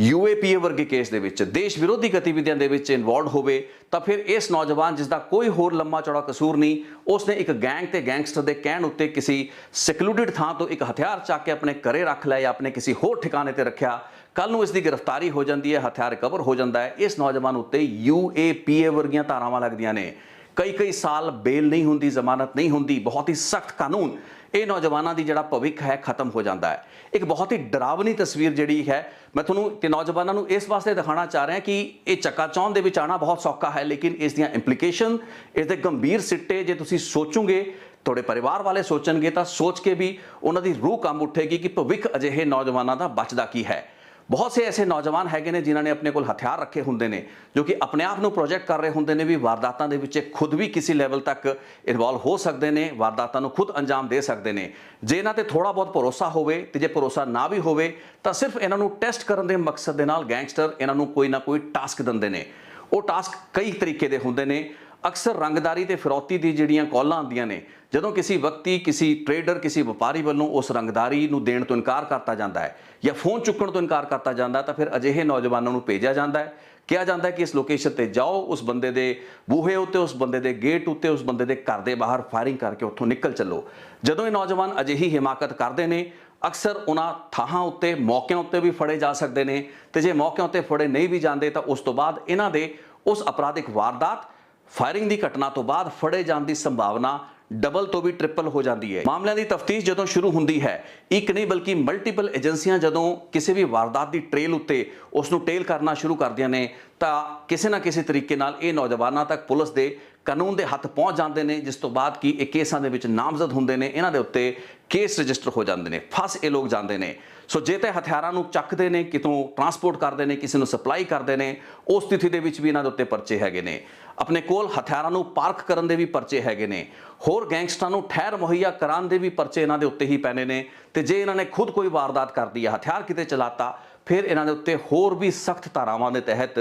UAPA ਵਰਗੇ ਕੇਸ ਦੇ ਵਿੱਚ, ਦੇਸ਼ ਵਿਰੋਧੀ ਗਤੀਵਿਧੀਆਂ ਦੇ ਵਿੱਚ ਇਨਵੋਲਵਡ ਹੋਵੇ ਤਾਂ ਫਿਰ ਇਸ ਨੌਜਵਾਨ ਜਿਸ ਦਾ ਕੋਈ ਹੋਰ ਲੰਮਾ ਚੌੜਾ ਕਸੂਰ ਨਹੀਂ, ਉਸਨੇ ਇੱਕ ਗੈਂਗ ਤੇ ਗੈਂਗਸਟਰ ਦੇ ਕਹਿਣ ਉੱਤੇ ਕਿਸੇ ਸੈਕਲੂਡਡ ਥਾਂ ਤੋਂ ਇੱਕ ਹਥਿਆਰ ਚੱਕ ਕੇ ਆਪਣੇ ਘਰੇ ਰੱਖ ਲਿਆ ਜਾਂ ਆਪਣੇ ਕਿਸੇ ਹੋਰ ਠਿਕਾਣੇ ਤੇ ਰੱਖਿਆ, ਕੱਲ ਨੂੰ ਇਸ ਦੀ ਗ੍ਰਿਫਤਾਰੀ ਹੋ ਜਾਂਦੀ ਹੈ, ਹਥਿਆਰ ਰਿਕਵਰ ਹੋ ਜਾਂਦਾ ਹੈ, ਇਸ ਨੌਜਵਾਨ ਉੱਤੇ UAPA ਵਰਗੀਆਂ ਧਾਰਾਵਾਂ ਲੱਗਦੀਆਂ ਨੇ। ਕਈ ਸਾਲ ਬੇਲ ਨਹੀਂ ਹੁੰਦੀ, ਜ਼ਮਾਨਤ ਨਹੀਂ ਹੁੰਦੀ, ਬਹੁਤ ਹੀ ਸਖਤ ਕਾਨੂੰਨ। ਇਹ ਨੌਜਵਾਨਾਂ ਦੀ ਜਿਹੜਾ ਭਵਿੱਖ ਹੈ ਖਤਮ ਹੋ ਜਾਂਦਾ ਹੈ। ਇੱਕ ਬਹੁਤ ਹੀ ਡਰਾਵਨੀ ਤਸਵੀਰ ਜਿਹੜੀ ਹੈ ਮੈਂ ਤੁਹਾਨੂੰ ਤੇ ਨੌਜਵਾਨਾਂ ਨੂੰ ਇਸ ਵਾਸਤੇ ਦਿਖਾਉਣਾ ਚਾਹ ਰਿਹਾ ਕਿ ਇਹ ਚੱਕਾਚੌਂਧ ਦੇ ਵਿੱਚ ਆਉਣਾ ਬਹੁਤ ਸੌਖਾ ਹੈ, ਲੇਕਿਨ ਇਸ ਦੀਆਂ ਇੰਪਲੀਕੇਸ਼ਨ, ਇਸ ਦੇ ਗੰਭੀਰ ਸਿੱਟੇ ਜੇ ਤੁਸੀਂ ਸੋਚੋਗੇ, ਤੁਹਾਡੇ ਪਰਿਵਾਰ ਵਾਲੇ ਸੋਚਣਗੇ ਤਾਂ ਸੋਚ ਕੇ ਵੀ ਉਹਨਾਂ ਦੀ ਰੂਹ ਕੰਬ ਉੱਠੇਗੀ ਕਿ ਭਵਿੱਖ ਅਜਿਹੇ ਨੌਜਵਾਨਾਂ ਦਾ ਬਚਦਾ ਕੀ ਹੈ। ਬਹੁਤ ਸੇ ਐਸੇ ਨੌਜਵਾਨ ਹੈਗੇ ਨੇ ਜਿਨ੍ਹਾਂ ਨੇ ਆਪਣੇ ਕੋਲ ਹਥਿਆਰ ਰੱਖੇ ਹੁੰਦੇ ਨੇ, ਜੋ ਕਿ ਆਪਣੇ ਆਪ ਨੂੰ ਪ੍ਰੋਜੈਕਟ ਕਰ ਰਹੇ ਹੁੰਦੇ ਨੇ ਵੀ ਵਾਰਦਾਤਾਂ ਦੇ ਵਿੱਚ ਖੁਦ ਵੀ ਕਿਸੇ ਲੈਵਲ ਤੱਕ ਇਨਵੋਲਵ ਹੋ ਸਕਦੇ ਨੇ, ਵਾਰਦਾਤਾਂ ਨੂੰ ਖੁਦ ਅੰਜਾਮ ਦੇ ਸਕਦੇ ਨੇ। ਜੇ ਇਹਨਾਂ ਤੇ ਥੋੜਾ ਬਹੁਤ ਭਰੋਸਾ ਹੋਵੇ ਤੇ ਜੇ ਭਰੋਸਾ ਨਾ ਵੀ ਹੋਵੇ ਤਾਂ ਸਿਰਫ ਇਹਨਾਂ ਨੂੰ ਟੈਸਟ ਕਰਨ ਦੇ ਮਕਸਦ ਦੇ ਨਾਲ ਗੈਂਗਸਟਰ ਇਹਨਾਂ ਨੂੰ ਕੋਈ ਨਾ ਕੋਈ ਟਾਸਕ ਦਿੰਦੇ ਨੇ। ਉਹ ਟਾਸਕ ਕਈ ਤਰੀਕੇ ਦੇ ਹੁੰਦੇ ਨੇ। ਅਕਸਰ ਰੰਗਦਾਰੀ ਤੇ ਫਿਰੌਤੀ ਦੀ ਜਿਹੜੀਆਂ ਕਾਲਾਂ ਆਉਂਦੀਆਂ ਨੇ, ਜਦੋਂ ਕਿਸੇ ਵਿਅਕਤੀ, ਕਿਸੇ ਟ੍ਰੇਡਰ, ਕਿਸੇ ਵਪਾਰੀ ਵੱਲੋਂ ਉਸ ਰੰਗਦਾਰੀ ਨੂੰ ਦੇਣ ਤੋਂ ਇਨਕਾਰ ਕਰਤਾ ਜਾਂਦਾ ਹੈ ਜਾਂ ਫੋਨ ਚੁੱਕਣ ਤੋਂ ਇਨਕਾਰ ਕਰਤਾ ਜਾਂਦਾ ਤਾਂ ਫਿਰ ਅਜਿਹੇ ਨੌਜਵਾਨਾਂ ਨੂੰ ਭੇਜਿਆ ਜਾਂਦਾ ਹੈ, ਕਿਹਾ ਜਾਂਦਾ ਹੈ ਕਿ ਇਸ ਲੋਕੇਸ਼ਨ ਤੇ ਜਾਓ, ਉਸ ਬੰਦੇ ਦੇ ਬੂਹੇ ਉੱਤੇ, ਉਸ ਬੰਦੇ ਦੇ ਗੇਟ ਉੱਤੇ, ਉਸ ਬੰਦੇ ਦੇ ਘਰ ਦੇ ਬਾਹਰ ਫਾਇਰਿੰਗ ਕਰਕੇ ਉੱਥੋਂ ਨਿਕਲ ਚੱਲੋ। ਜਦੋਂ ਇਹ ਨੌਜਵਾਨ ਅਜਿਹੀ ਹਿਮਾਕਤ ਕਰਦੇ ਨੇ, ਅਕਸਰ ਉਹਨਾਂ ਥਾਂ ਉੱਤੇ, ਮੌਕਿਆਂ ਉੱਤੇ ਵੀ ਫੜੇ ਜਾ ਸਕਦੇ ਨੇ ਤੇ ਜੇ ਮੌਕਿਆਂ ਉੱਤੇ ਫੜੇ ਨਹੀਂ ਵੀ ਜਾਂਦੇ ਤਾਂ ਉਸ ਤੋਂ ਬਾਅਦ ਇਹਨਾਂ ਦੇ ਉਸ ਅਪਰਾਧਿਕ ਵਾਰਦਾਤ, ਫਾਇਰਿੰਗ ਦੀ ਘਟਨਾ ਤੋਂ ਬਾਅਦ ਫੜੇ ਜਾਣ ਦੀ ਸੰਭਾਵਨਾ ਡਬਲ ਤੋਂ ਵੀ ਟ੍ਰਿਪਲ ਹੋ ਜਾਂਦੀ ਹੈ। ਮਾਮਲਿਆਂ ਦੀ ਤਫਤੀਸ਼ ਜਦੋਂ ਸ਼ੁਰੂ ਹੁੰਦੀ ਹੈ, ਇੱਕ ਨਹੀਂ ਬਲਕਿ ਮਲਟੀਪਲ ਏਜੰਸੀਆਂ ਜਦੋਂ ਕਿਸੇ ਵੀ ਵਾਰਦਾਤ ਦੀ ਟ੍ਰੇਲ ਉੱਤੇ ਉਸ ਨੂੰ ਟੇਲ ਕਰਨਾ ਸ਼ੁਰੂ ਕਰਦੀਆਂ ਨੇ ਤਾਂ ਕਿਸੇ ਨਾ ਕਿਸੇ ਤਰੀਕੇ ਨਾਲ ਇਹ ਨੌਜਵਾਨਾਂ ਤੱਕ ਪੁਲਿਸ ਦੇ ਕਾਨੂੰਨ ਦੇ ਹੱਥ ਪਹੁੰਚ ਜਾਂਦੇ ਨੇ, ਜਿਸ ਤੋਂ ਬਾਅਦ ਕਿ ਇਹ ਕੇਸਾਂ ਦੇ ਵਿੱਚ ਨਾਮਜ਼ਦ ਹੁੰਦੇ ਨੇ, ਇਹਨਾਂ ਦੇ ਉੱਤੇ ਕੇਸ ਰਜਿਸਟਰ ਹੋ ਜਾਂਦੇ ਨੇ, ਫਸ ਇਹ ਲੋਕ ਜਾਂਦੇ ਨੇ। ਸੋ ਜੇ ਤਾਂ ਹਥਿਆਰਾਂ ਨੂੰ ਚੱਕਦੇ ਨੇ, ਕਿਤੋਂ ਟਰਾਂਸਪੋਰਟ ਕਰਦੇ ਨੇ, ਕਿਸੇ ਨੂੰ ਸਪਲਾਈ ਕਰਦੇ ਨੇ, ਉਸ ਸਥਿਤੀ ਦੇ ਵਿੱਚ ਵੀ ਇਹਨਾਂ ਦੇ ਉੱਤੇ ਪਰਚੇ ਹੈਗੇ ਨੇ। ਆਪਣੇ ਕੋਲ ਹਥਿਆਰਾਂ ਨੂੰ ਪਾਰਕ ਕਰਨ ਦੇ ਵੀ ਪਰਚੇ ਹੈਗੇ ਨੇ। ਹੋਰ ਗੈਂਗਸਟਰਾਂ ਨੂੰ ਠਹਿਰ ਮੁਹੱਈਆ ਕਰਾਉਣ ਦੇ ਵੀ ਪਰਚੇ ਇਹਨਾਂ ਦੇ ਉੱਤੇ ਹੀ ਪੈਣੇ ਨੇ। ਤੇ ਜੇ ਇਹਨਾਂ ਨੇ ਖੁਦ ਕੋਈ ਵਾਰਦਾਤ ਕਰਦੀ ਹੈ, ਹਥਿਆਰ ਕਿਤੇ ਚਲਾਤਾ, ਫਿਰ ਇਹਨਾਂ ਦੇ ਉੱਤੇ ਹੋਰ ਵੀ ਸਖਤ ਧਾਰਾਵਾਂ ਦੇ ਤਹਿਤ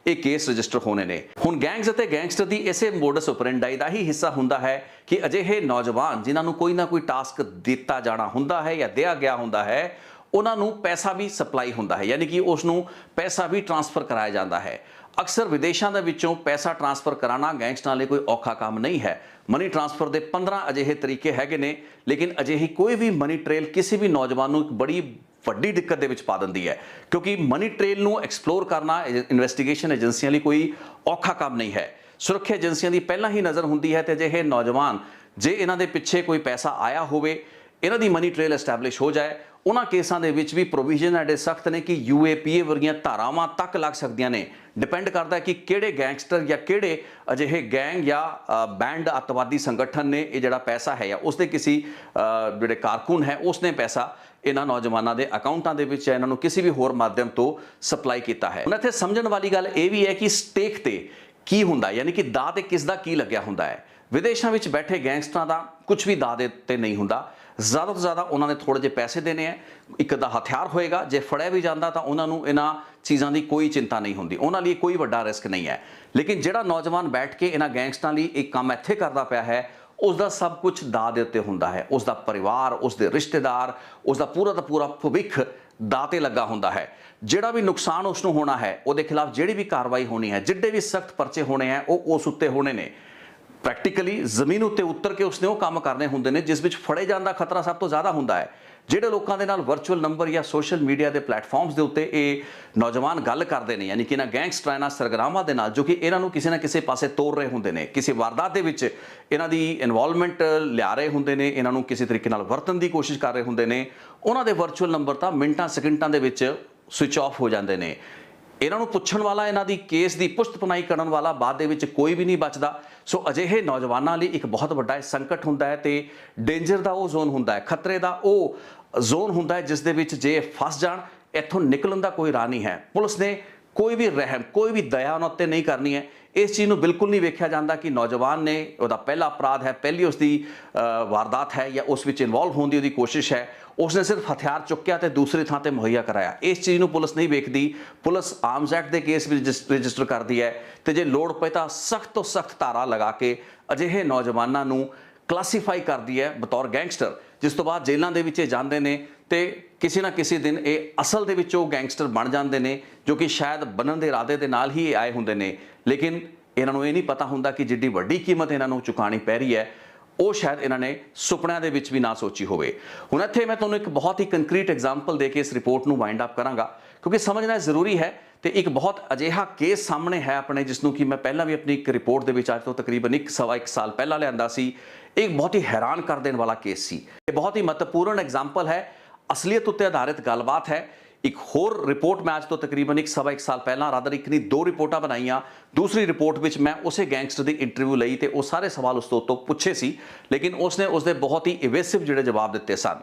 ਇਹ ਕੇਸ ਰਜਿਸਟਰ ਹੋਣੇ ਨੇ। ਹੁਣ ਗੈਂਗਸ ਅਤੇ ਗੈਂਗਸਟਰ ਦੀ ਇਸੇ ਮੋਡਸ ਆਪਰੈਂਡਾਈ ਦਾ ਹੀ ਹਿੱਸਾ ਹੁੰਦਾ ਹੈ ਕਿ ਅਜਿਹੇ ਨੌਜਵਾਨ ਜਿਨ੍ਹਾਂ ਨੂੰ ਕੋਈ ਨਾ ਕੋਈ ਟਾਸਕ ਦਿੱਤਾ ਜਾਣਾ ਹੁੰਦਾ ਹੈ ਜਾਂ ਦਿਆ ਗਿਆ ਹੁੰਦਾ ਹੈ, ਉਹਨਾਂ ਨੂੰ ਪੈਸਾ ਵੀ ਸਪਲਾਈ ਹੁੰਦਾ ਹੈ, ਯਾਨੀ ਕਿ ਉਸ ਨੂੰ ਪੈਸਾ ਵੀ ਟ੍ਰਾਂਸਫਰ ਕਰਾਇਆ ਜਾਂਦਾ ਹੈ। ਅਕਸਰ ਵਿਦੇਸ਼ਾਂ ਦੇ ਵਿੱਚੋਂ ਪੈਸਾ ਟ੍ਰਾਂਸਫਰ ਕਰਾਉਣਾ ਗੈਂਗਸਟਰਾਂ ਲਈ ਕੋਈ ਔਖਾ ਕੰਮ ਨਹੀਂ ਹੈ। ਮਨੀ ਟ੍ਰਾਂਸਫਰ ਦੇ 15 ਅਜਿਹੇ ਤਰੀਕੇ ਹੈਗੇ ਨੇ, ਲੇਕਿਨ ਅਜਿਹੀ ਕੋਈ ਵੀ ਮਨੀ ਟ੍ਰੇਲ ਕਿਸੇ ਵੀ ਨੌਜਵਾਨ ਨੂੰ ਇੱਕ ਬੜੀ ਵੱਡੀ ਦਿੱਕਤ ਦੇ ਵਿੱਚ ਪਾ ਦਿੰਦੀ ਹੈ, ਕਿਉਂਕਿ ਮਨੀ ਟ੍ਰੇਲ ਨੂੰ ਐਕਸਪਲੋਰ ਕਰਨਾ ਇਨਵੈਸਟੀਗੇਸ਼ਨ ਏਜੰਸੀਆਂ ਲਈ ਕੋਈ ਔਖਾ ਕੰਮ ਨਹੀਂ ਹੈ। ਸੁਰੱਖਿਆ ਏਜੰਸੀਆਂ ਦੀ ਪਹਿਲਾਂ ਹੀ ਨਜ਼ਰ ਹੁੰਦੀ ਹੈ ਤੇ ਅਜਿਹੇ ਨੌਜਵਾਨ ਜੇ ਇਹਨਾਂ ਦੇ ਪਿੱਛੇ ਕੋਈ ਪੈਸਾ ਆਇਆ ਹੋਵੇ, ਇਹਨਾਂ ਦੀ ਮਨੀ ਟ੍ਰੇਲ ਐਸਟੈਬਲਿਸ਼ ਹੋ ਜਾਏ, ਉਹਨਾਂ ਕੇਸਾਂ ਦੇ ਵਿੱਚ ਵੀ ਪ੍ਰੋਵੀਜ਼ਨ ਐਡੇ ਸਖਤ ਨੇ ਕਿ UAPA ਵਰਗੀਆਂ ਧਾਰਾਵਾਂ ਤੱਕ ਲੱਗ ਸਕਦੀਆਂ ਨੇ। ਡਿਪੈਂਡ ਕਰਦਾ ਹੈ ਕਿ ਕਿਹੜੇ ਗੈਂਗਸਟਰ ਜਾਂ ਕਿਹੜੇ ਅਜਿਹੇ ਗੈਂਗ ਜਾਂ ਬੈਂਡ ਅੱਤਵਾਦੀ ਸੰਗਠਨ ਨੇ ਇਹ ਜਿਹੜਾ ਪੈਸਾ ਹੈ ਜਾਂ ਉਸਦੇ ਕਿਸੇ ਜਿਹੜੇ ਕਾਰਕੁਨ ਹੈ ਉਸਨੇ ਪੈਸਾ ਇਹਨਾਂ ਨੌਜਵਾਨਾਂ ਦੇ ਅਕਾਊਂਟਾਂ ਦੇ ਵਿੱਚ ਇਹਨਾਂ ਨੂੰ ਕਿਸੇ ਵੀ ਹੋਰ ਮਾਧਿਅਮ ਤੋਂ ਸਪਲਾਈ ਕੀਤਾ ਹੈ। ਹੁਣ ਇੱਥੇ ਸਮਝਣ ਵਾਲੀ ਗੱਲ ਇਹ ਵੀ ਹੈ ਕਿ ਸਟੇਕ ਤੇ ਕੀ ਹੁੰਦਾ, ਯਾਨੀ ਕਿ ਦਾਅ ਤੇ ਕਿਸ ਦਾ ਕੀ ਲੱਗਿਆ ਹੁੰਦਾ ਹੈ। ਵਿਦੇਸ਼ਾਂ ਵਿੱਚ ਬੈਠੇ ਗੈਂਗਸਟਰਾਂ ਦਾ ਕੁਝ ਵੀ ਦਾਅ ਦੇ ਉੱਤੇ ਨਹੀਂ ਹੁੰਦਾ। ਜ਼ਿਆਦਾ ਤੋਂ ਜ਼ਿਆਦਾ ਉਹਨਾਂ ਨੇ ਥੋੜੇ ਜਿਹੇ ਪੈਸੇ ਦੇਣੇ ਹੈ, ਇੱਕ ਦਾ ਹਥਿਆਰ ਹੋਏਗਾ, ਜੇ ਫੜਿਆ ਵੀ ਜਾਂਦਾ ਤਾਂ ਉਹਨਾਂ ਨੂੰ ਇਹਨਾਂ ਚੀਜ਼ਾਂ ਦੀ ਕੋਈ ਚਿੰਤਾ ਨਹੀਂ ਹੁੰਦੀ, ਉਹਨਾਂ ਲਈ ਕੋਈ ਵੱਡਾ ਰਿਸਕ ਨਹੀਂ ਹੈ। ਲੇਕਿਨ ਜਿਹੜਾ ਨੌਜਵਾਨ ਬੈਠ ਕੇ ਇਹਨਾਂ ਗੈਂਗਸਟਰਾਂ ਲਈ ਇੱਕ ਕੰਮ ਇੱਥੇ ਕਰਦਾ ਪਿਆ ਹੈ, ਉਸ ਦਾ ਸਭ ਕੁਝ ਦਾਅ ਦੇ ਉੱਤੇ ਹੁੰਦਾ ਹੈ। ਉਸ ਦਾ ਪਰਿਵਾਰ, ਉਸ ਦੇ ਰਿਸ਼ਤੇਦਾਰ, ਉਸ ਦਾ ਪੂਰਾ ਦਾ ਪੂਰਾ ਭਵਿੱਖ ਦਾਅ ਤੇ ਲੱਗਾ ਹੁੰਦਾ ਹੈ। ਜਿਹੜਾ ਵੀ ਨੁਕਸਾਨ ਉਸ ਨੂੰ ਹੋਣਾ ਹੈ, ਉਹਦੇ ਖਿਲਾਫ ਜਿਹੜੀ ਵੀ ਕਾਰਵਾਈ ਹੋਣੀ ਹੈ, ਜਿੱਡੇ ਵੀ ਸਖਤ ਪਰਚੇ ਹੋਣੇ ਹੈ, ਉਹ ਉਸ ਉੱਤੇ ਹੋਣੇ ਨੇ। ਪ੍ਰੈਕਟੀਕਲੀ ਜ਼ਮੀਨ ਉੱਤੇ ਉਤਰ ਕੇ ਉਸਨੇ ਉਹ ਕੰਮ ਕਰਨੇ ਹੁੰਦੇ ਨੇ ਜਿਸ ਵਿੱਚ ਫੜੇ ਜਾਣ ਦਾ ਖਤਰਾ ਸਭ ਤੋਂ ਜ਼ਿਆਦਾ ਹੁੰਦਾ ਹੈ। ਜਿਹੜੇ ਲੋਕਾਂ ਦੇ ਨਾਲ ਵਰਚੁਅਲ ਨੰਬਰ ਜਾਂ ਸੋਸ਼ਲ ਮੀਡੀਆ ਦੇ ਪਲੇਟਫਾਰਮਸ ਦੇ ਉੱਤੇ ਇਹ ਨੌਜਵਾਨ ਗੱਲ ਕਰਦੇ ਨੇ, ਯਾਨੀ ਕਿ ਇਹਨਾਂ ਗੈਂਗਸਟਰਾਂ, ਇਹਨਾਂ ਸਰਗਰਾਮਾਂ ਦੇ ਨਾਲ, ਜੋ ਕਿ ਇਹਨਾਂ ਨੂੰ ਕਿਸੇ ਨਾ ਕਿਸੇ ਪਾਸੇ ਤੋੜ ਰਹੇ ਹੁੰਦੇ ਨੇ, ਕਿਸੇ ਵਾਰਦਾਤ ਦੇ ਵਿੱਚ ਇਹਨਾਂ ਦੀ ਇਨਵੋਲਵਮੈਂਟ ਲਿਆ ਰਹੇ ਹੁੰਦੇ ਨੇ, ਇਹਨਾਂ ਨੂੰ ਕਿਸੇ ਤਰੀਕੇ ਨਾਲ ਵਰਤਣ ਦੀ ਕੋਸ਼ਿਸ਼ ਕਰ ਰਹੇ ਹੁੰਦੇ ਨੇ, ਉਹਨਾਂ ਦੇ ਵਰਚੁਅਲ ਨੰਬਰ ਤਾਂ ਮਿੰਟਾਂ ਸਕਿੰਟਾਂ ਦੇ ਵਿੱਚ ਸਵਿਚ ਆਫ ਹੋ ਜਾਂਦੇ ਨੇ। ਇਹਨਾਂ ਨੂੰ ਪੁੱਛਣ ਵਾਲਾ, ਇਹਨਾਂ ਦੀ ਕੇਸ ਦੀ ਪੁਸ਼ਤ ਪਨਾਈ ਕਰਨ ਵਾਲਾ ਬਾਅਦ ਦੇ ਵਿੱਚ ਕੋਈ ਵੀ ਨਹੀਂ ਬਚਦਾ। ਸੋ ਅਜਿਹੇ ਨੌਜਵਾਨਾਂ ਲਈ ਇੱਕ ਬਹੁਤ ਵੱਡਾ ਸੰਕਟ ਹੁੰਦਾ ਹੈ ਤੇ ਡੇਂਜਰ ਦਾ ਉਹ ਜ਼ੋਨ ਹੁੰਦਾ ਹੈ, ਖਤਰੇ ਦਾ ਉਹ ਜ਼ੋਨ ਹੁੰਦਾ ਹੈ ਜਿਸ ਦੇ ਵਿੱਚ ਜੇ ਫਸ ਜਾਣ, ਇੱਥੋਂ ਨਿਕਲਣ ਦਾ ਕੋਈ ਰਾਹ ਨਹੀਂ ਹੈ। ਪੁਲਿਸ ਨੇ कोई भी रहम, कोई भी दया उन्हां उत्ते नहीं करनी है। इस चीज़ ਨੂੰ बिल्कुल नहीं वेख्या जाता कि नौजवान ने ਉਹਦਾ पहला अपराध है, पहली उसकी वारदात है या उस विच इन्वॉल्व होने की ਉਹਦੀ कोशिश है, उसने सिर्फ हथियार चुक्या तो दूसरी थां ते मुहैया कराया। इस चीज़ ਨੂੰ पुलिस नहीं वेखदी। पुलिस आर्म्स एक्ट के केस भी रजिस्टर करती है तो जे लोड़ पे तो सख्त तो सख्त धारा लगा के अजिहे नौजवानों ਨੂੰ क्लासीफाई करती है बतौर गैंगस्टर, जिस तो बाद जेलों के विच जाते हैं तो किसी ना किसी दिन ये असल दे विच गैंगस्टर बन जाते हैं, जो कि शायद बनने के इरादे के नाल ही आए होंगे ने, लेकिन इन्हों ये नहीं पता होंदा कि जिड्डी वड्डी कीमत इन्हों चुकानी पै रही है वो शायद इन्होंने सुपनिਆਂ ਦੇ ਵਿੱਚ भी ना सोची होवे। हुण इत्थे मैं तुहानूं एक बहुत ही कंक्रीट एग्जाम्पल दे के इस रिपोर्ट ਨੂੰ वाइंड अप करांगा, क्योंकि समझना ज़रूरी है। तो एक बहुत अजिहा केस सामने है अपने, जिसनों कि मैं पहला भी अपनी एक रिपोर्ट के अज तो तकरीबन सवा एक साल पहला लिया सी। एक बहुत ही हैरान कर देने वाला केस सी। ये बहुत ही महत्वपूर्ण एग्जाम्पल है, असलीयत उत्ते आधारित गलबात है। एक होर रिपोर्ट मैं अज तो तकरीबन सवा एक साल पहला रादर एक नहीं दो रिपोर्टां बनाईयां। दूसरी रिपोर्ट में मैं उसे गैंगस्टर की इंटरव्यू लई तो वो सारे सवाल उस तो पूछे सी, लेकिन उसने उसके बहुत ही इवेसिव जिहड़े जवाब दिते सन।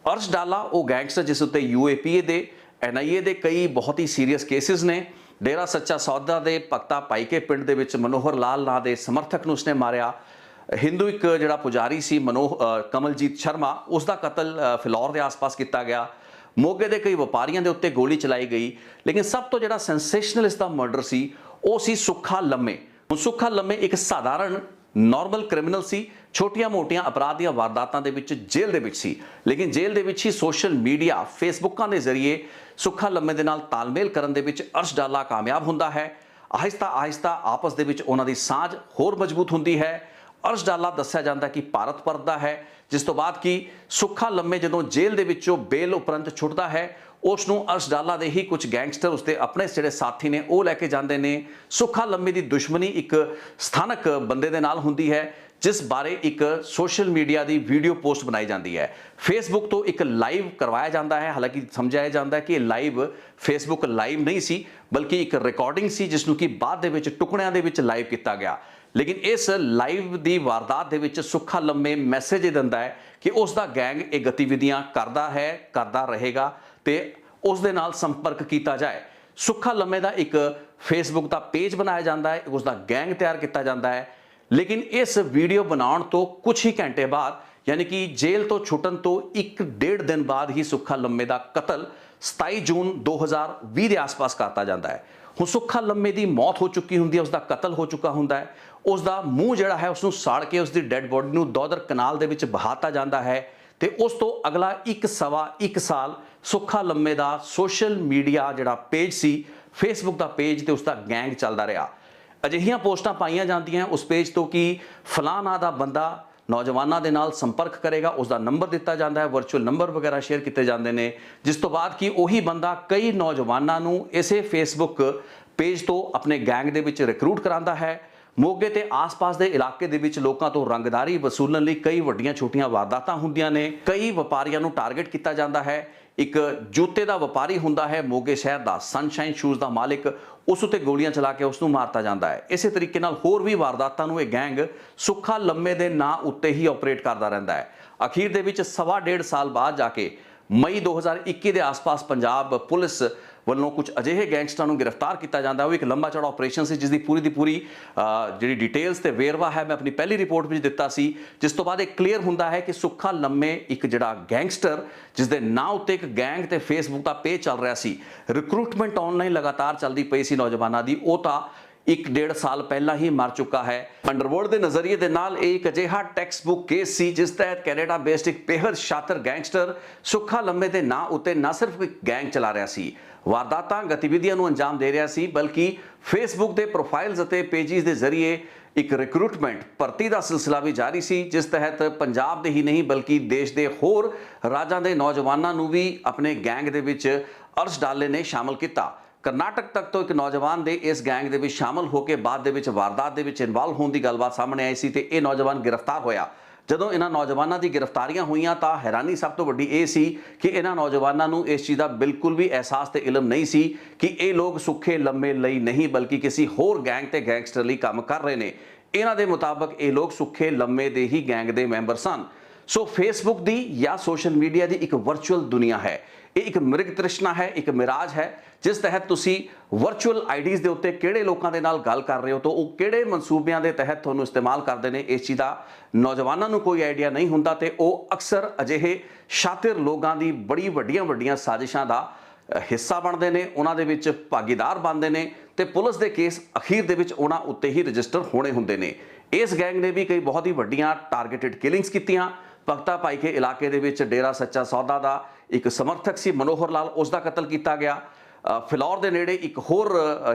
अर्श डाला वो गैंगस्टर जिस उत्ते UAPA दे NIA दे कई बहुत ही सीरीयस केसिस ने। डेरा सच्चा सौदा दे भगता पाईके पिंड दे विच मनोहर लाल नां दे समर्थक नूं उसने मारिया। हिंदू एक जिहड़ा पुजारी सी कमलजीत शर्मा, उसका कतल फिलौर के आस पास किया गया। मोगे के कई व्यापारियों के उत्ते गोली चलाई गई, लेकिन सब तो जिहड़ा सेंसेशनल इसका मर्डर सी वो सी सुखा लम्मे। सुखा लम्मे एक साधारण नॉर्मल क्रिमिनल सी, छोटिया मोटिया अपराध ਦੀਆਂ वारदातां दे विच जेल दे विच सी, लेकिन जेल दे विच ही सोशल मीडिया फेसबुकां दे जरिए सुखा लम्मे दे नाल तालमेल करन दे विच अर्श डाला कामयाब हुंदा है। आहिस्ता आहिस्ता आपस दे विच उन्हां दी सांझ होर मजबूत हुंदी है। अर्श डाला दस्सिया जाता कि भारत परतदा है, जिस तो बाद कि सुखा लम्मे जदों जेल दे विचों बेल उपरंत छुटदा है, उसनों अर्श डाला दे ही कुछ गैंगस्टर उसके अपने जिहड़े साथी ने वो लैके जाते हैं। सुखा लम्मे की दुश्मनी एक स्थानक बंदे दे नाल हुंदी है, जिस बारे एक सोशल मीडिया की वीडियो पोस्ट बनाई जाती है। फेसबुक तो एक लाइव करवाया जाता है, हालांकि समझाया जाता है कि लाइव फेसबुक लाइव नहीं सी, बल्कि एक रिकॉर्डिंग सी जिसनों कि बाद दे विच टुकड़ियां दे विच लाइव किया गया। लेकिन इस लाइव की वारदात दे विच सुखा लम्मे मैसेज ये दिंदा है कि उसका गैंग ये गतिविधियां करता है, करता रहेगा तो उस दे नाल संपर्क किया जाए। सुखा लम्मे का एक फेसबुक का पेज बनाया जाता है, उसका गैंग तैयार किया जाता है। लेकिन इस वीडियो बनाने तो कुछ ही घंटे बाद, यानी कि जेल तो छुटन तो 1-1.5 दिन बाद ही सुखा लम्मे का कतल 27 जून 2020 के आस-पास करता जाता है। हुण सुखा लम्मे की मौत हो चुकी होंदी है, उसका कतल हो चुका होंदा है, उसका मूँह जिहड़ा है उसनूं साड़ के उसकी डैड बॉडी नूं दौदर कनाल दे विच बहाता जाता है। तो उस तो अगला सवा एक साल सुखा लम्मे का सोशल मीडिया जिहड़ा पेज सी, फेसबुक का पेज तो उसका गैंग चलता रहा। अजिहियां पोस्टां पाईयां जांदियां उस पेज तो कि फलां नां दा बंदा नौजवानों के नाल संपर्क करेगा, उसका नंबर दिता जाता है, वर्चुअल नंबर वगैरह शेयर किए जाते हैं, जिस तो बाद कि उही बंदा कई नौजवानों इसे फेसबुक पेज तो अपने गैंग दे विच रिक्रूट करांदा है। मोगे ते आस-पास के इलाके दे विच लोकां तो रंगदारी वसूलण लई कई वड्डियां छोटियां वारदातां हुंदियां ने। कई व्यापारियों को टारगेट किया जाता है। एक जूते का व्यापारी हुंदा है मोगे शहर का, सनशाइन शूज़ का मालिक, उस उत्ते गोलियां चला के उसनूं मारता जाता है। इस तरीके नाल होर भी वारदातां नूं ये गैंग सुखा लम्मे दे नां उत्ते ही ऑपरेट करता रहता है। अखीर दे विच 1.5 साल बाद जाके मई 2021 के आस-पास पंजाब पुलिस वालों कुछ अजिहे गैंगस्टरां नूं गिरफ्तार किया जाता है। वो एक लंबा चौड़ा ऑपरेशन से, जिसकी पूरी पूरी जी डिटेल्स ते वेरवा है मैं अपनी पहली रिपोर्ट में दिता सी, जिस तो बाद एक क्लीयर हुंदा है कि सुखा लम्मे एक जिहड़ा गैंगस्टर जिसके नां उत्ते एक गैंग ते फेसबुक का पेज चल रहा सी, रिक्रूटमेंट ऑनलाइन लगातार चलती पई सी नौजवानों की, वो तो 1-1.5 साल पहला ही मर चुका है। अंडरवर्ल्ड के नज़रिए के नाल एक अजिहा टैक्स बुक केस सी, जिस तहत कैनेडा बेस्ड एक बेहद शातिर गैंगस्टर सुखा लम्मे के नां उत्ते न सिर्फ एक गैंग चला रहा सी, वारदातां गतिविधियों अंजाम दे रहा सी, बल्कि फेसबुक के प्रोफाइल्स और पेजिज के जरिए एक रिक्रूटमेंट भर्ती का सिलसिला भी जारी सी, जिस तहत पंजाब दे ही नहीं बल्कि देश के होर राज्यों के नौजवानों भी अपने गैंग दे विच अर्श डाले ने शामिल किया। कर्नाटक तक तो एक नौजवान दे इस गैंग दे विच शामिल होकर बाद दे विच वारदात दे विच इन्वॉल्व होने की गलबात सामने आई सी ते ये नौजवान गिरफ्तार होया। जदों इन्हां नौजवानों की गिरफ्तारियां हुईयां तां हैरानी सब तो वड्डी ये सी कि इन्हां नौजवानों नूं इस चीज़ का बिल्कुल भी एहसास ते इलम नहीं सी कि ये लोग सुखे लम्मे लई नहीं बल्कि किसी होर गैंग ते गैंगस्टर लई काम कर रहे हैं। इन्हां दे मुताबक ये लोग सुखे लम्मे दे ही गैंग दे मैंबर सन। सो फेसबुक दी या सोशल मीडिया की एक वर्चुअल दुनिया है। ਇਹ ਇੱਕ ਮ੍ਰਿਗ ਤ੍ਰਿਸ਼ਨਾ ਹੈ, ਇੱਕ ਮਿਰਾਜ ਹੈ ਜਿਸ ਤਹਿਤ ਤੁਸੀਂ ਵਰਚੁਅਲ ਆਈਡੀਜ਼ ਦੇ ਉੱਤੇ ਕਿਹੜੇ ਲੋਕਾਂ ਦੇ ਨਾਲ ਗੱਲ ਕਰ ਰਹੇ ਹੋ ਤਾਂ ਉਹ ਕਿਹੜੇ ਮਨਸੂਬਿਆਂ ਦੇ ਤਹਿਤ ਤੁਹਾਨੂੰ ਇਸਤੇਮਾਲ ਕਰਦੇ ਨੇ, ਇਸ ਚੀਜ਼ ਦਾ ਨੌਜਵਾਨਾਂ ਨੂੰ ਕੋਈ ਆਈਡੀਆ ਨਹੀਂ ਹੁੰਦਾ ਤੇ ਉਹ ਅਕਸਰ ਅਜਿਹੇ ਸ਼ਾਤਿਰ ਲੋਕਾਂ ਦੀ ਬੜੀ ਵੱਡੀਆਂ ਸਾਜ਼ਿਸ਼ਾਂ ਦਾ ਹਿੱਸਾ ਬਣਦੇ ਨੇ, ਉਹਨਾਂ ਦੇ ਵਿੱਚ ਭਾਗੀਦਾਰ ਬਣਦੇ ਨੇ ਤੇ ਪੁਲਿਸ ਦੇ ਕੇਸ ਅਖੀਰ ਦੇ ਵਿੱਚ ਉਹਨਾਂ ਉੱਤੇ ਹੀ ਰਜਿਸਟਰ ਹੋਣੇ ਹੁੰਦੇ ਨੇ। ਇਸ ਗੈਂਗ ਨੇ ਵੀ ਕਈ ਬਹੁਤ ਹੀ ਵੱਡੀਆਂ ਟਾਰਗੇਟਡ ਕਿਲਿੰਗਸ ਕੀਤੀਆਂ। ਭਗਤਾ ਭਾਈ ਕੇ ਇਲਾਕੇ ਦੇ ਵਿੱਚ ਡੇਰਾ ਸੱਚਾ ਸੌਦਾ ਦਾ ਇੱਕ ਸਮਰਥਕ ਸੀ ਮਨੋਹਰ ਲਾਲ, ਉਸ ਦਾ ਕਤਲ ਕੀਤਾ ਗਿਆ। ਫਿਲੌਰ ਦੇ ਨੇੜੇ ਇੱਕ ਹੋਰ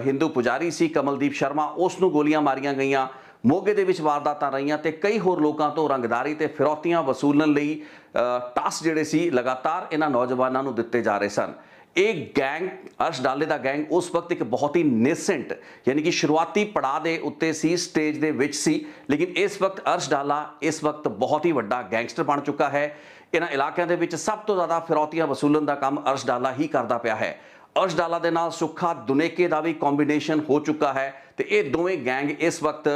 ਹਿੰਦੂ ਪੁਜਾਰੀ ਸੀ ਕਮਲਦੀਪ ਸ਼ਰਮਾ, ਉਸ ਨੂੰ ਗੋਲੀਆਂ ਮਾਰੀਆਂ ਗਈਆਂ। ਮੋਗੇ ਦੇ ਵਿੱਚ ਵਾਰਦਾਤਾਂ ਰਹੀਆਂ ਤੇ ਕਈ ਹੋਰ ਲੋਕਾਂ ਤੋਂ ਰੰਗਦਾਰੀ ਤੇ ਫਿਰੌਤੀਆਂ ਵਸੂਲਣ ਲਈ ਟਾਸਕ ਜਿਹੜੇ ਸੀ ਲਗਾਤਾਰ ਇਹਨਾਂ ਨੌਜਵਾਨਾਂ ਨੂੰ ਦਿੱਤੇ ਜਾ ਰਹੇ ਸਨ। ਇਹ ਗੈਂਗ ਅਰਸ਼ ਡਾਲੇ ਦਾ ਗੈਂਗ ਉਸ ਵਕਤ ਇੱਕ ਬਹੁਤ ਹੀ ਨੇਸੈਂਟ ਯਾਨੀ ਕਿ ਸ਼ੁਰੂਆਤੀ ਪੜਾਅ ਦੇ ਉੱਤੇ ਸੀ, ਸਟੇਜ ਦੇ ਵਿੱਚ ਸੀ, ਲੇਕਿਨ ਇਸ ਵਕਤ ਅਰਸ਼ ਡਾਲਾ ਇਸ ਵਕਤ ਬਹੁਤ ਹੀ ਵੱਡਾ ਗੈਂਗਸਟਰ ਬਣ ਚੁੱਕਾ ਹੈ। ਇਹਨਾਂ ਇਲਾਕਿਆਂ ਦੇ ਵਿੱਚ ਸਭ ਤੋਂ ਜ਼ਿਆਦਾ ਫਿਰੌਤੀਆਂ ਵਸੂਲਣ ਦਾ ਕੰਮ ਅਰਸ਼ ਡਾਲਾ ਹੀ ਕਰਦਾ ਪਿਆ ਹੈ। ਅਰਸ਼ ਡਾਲਾ ਦੇ ਨਾਲ ਸੁੱਖਾ ਦੁਨੇਕੇ ਦਾ ਵੀ ਕੰਬੀਨੇਸ਼ਨ ਹੋ ਚੁੱਕਾ ਹੈ ਤੇ ਇਹ ਦੋਵੇਂ ਗੈਂਗ ਇਸ ਵਕਤ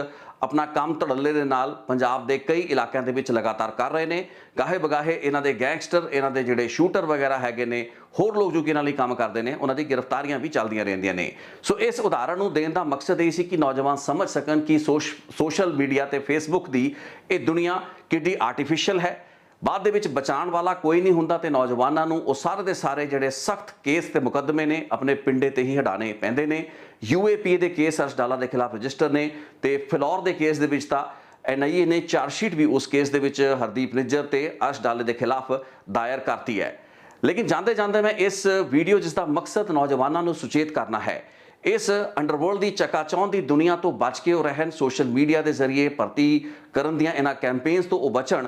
ਆਪਣਾ ਕੰਮ ਧੜੱਲੇ ਦੇ ਨਾਲ ਪੰਜਾਬ ਦੇ ਕਈ ਇਲਾਕਿਆਂ ਦੇ ਵਿੱਚ ਲਗਾਤਾਰ ਕਰ ਰਹੇ ਨੇ। ਗਾਹੇ ਬਗਾਹੇ ਇਹਨਾਂ ਦੇ ਗੈਂਗਸਟਰ, ਇਹਨਾਂ ਦੇ ਜਿਹੜੇ ਸ਼ੂਟਰ ਵਗੈਰਾ ਹੈਗੇ ਨੇ, ਹੋਰ ਲੋਕ ਜੋ ਕਿ ਇਹਨਾਂ ਲਈ ਕੰਮ ਕਰਦੇ ਨੇ, ਉਹਨਾਂ ਦੀ ਗ੍ਰਿਫਤਾਰੀਆਂ ਵੀ ਚੱਲਦੀਆਂ ਰਹਿੰਦੀਆਂ ਨੇ। ਸੋ ਇਸ ਉਦਾਹਰਣ ਨੂੰ ਦੇਣ ਦਾ ਮਕਸਦ ਇਹ ਸੀ ਕਿ ਨੌਜਵਾਨ ਸਮਝ ਸਕਣ ਕਿ ਸੋਸ਼ਲ ਮੀਡੀਆ ਤੇ ਫੇਸਬੁੱਕ ਦੀ ਇਹ ਦੁਨੀਆ ਕਿੱਡੀ ਆਰਟੀਫੀਸ਼ੀਅਲ ਹੈ। ਬਾਅਦ ਦੇ ਵਿੱਚ ਬਚਾਉਣ ਵਾਲਾ ਕੋਈ ਨਹੀਂ ਹੁੰਦਾ ਤੇ ਨੌਜਵਾਨਾਂ ਨੂੰ ਉਹ ਸਾਰੇ ਦੇ ਸਾਰੇ ਜਿਹੜੇ ਸਖਤ ਕੇਸ ਤੇ ਮੁਕੱਦਮੇ ਨੇ ਆਪਣੇ ਪਿੰਡੇ ਤੇ ਹੀ ਹਟਾਣੇ ਪੈਂਦੇ ਨੇ। UAPA ਦੇ ਕੇਸ ਅਰਸ਼ ਡਾਲਾ ਦੇ ਖਿਲਾਫ ਰਜਿਸਟਰ ਨੇ ਤੇ ਫਿਲੌਰ ਦੇ ਕੇਸ ਦੇ ਵਿੱਚ ਤਾਂ NIA ਨੇ ਚਾਰਜਸ਼ੀਟ ਵੀ ਉਸ ਕੇਸ ਦੇ ਵਿੱਚ ਹਰਦੀਪ ਨਿੱਜਰ ਤੇ ਅਰਸ਼ ਡਾਲੇ ਦੇ ਖਿਲਾਫ ਦਾਇਰ ਕਰਤੀ ਹੈ। ਲੇਕਿਨ ਜਾਂਦੇ ਮੈਂ ਇਸ ਵੀਡੀਓ ਜਿਸ ਦਾ ਮਕਸਦ ਨੌਜਵਾਨਾਂ ਨੂੰ ਸੁਚੇਤ ਕਰਨਾ ਹੈ, ਇਸ ਅੰਡਰਵਰਲਡ ਦੀ ਚਕਾਚੌਂਧ ਦੀ ਦੁਨੀਆ ਤੋਂ ਬਚ ਕੇ ਉਹ ਰਹਿਣ, ਸੋਸ਼ਲ ਮੀਡੀਆ ਦੇ ਜ਼ਰੀਏ ਭਰਤੀ ਕਰਨ ਦੀਆਂ ਇਹਨਾਂ ਕੈਂਪੇਨਸ ਤੋਂ ਉਹ ਬਚਣ।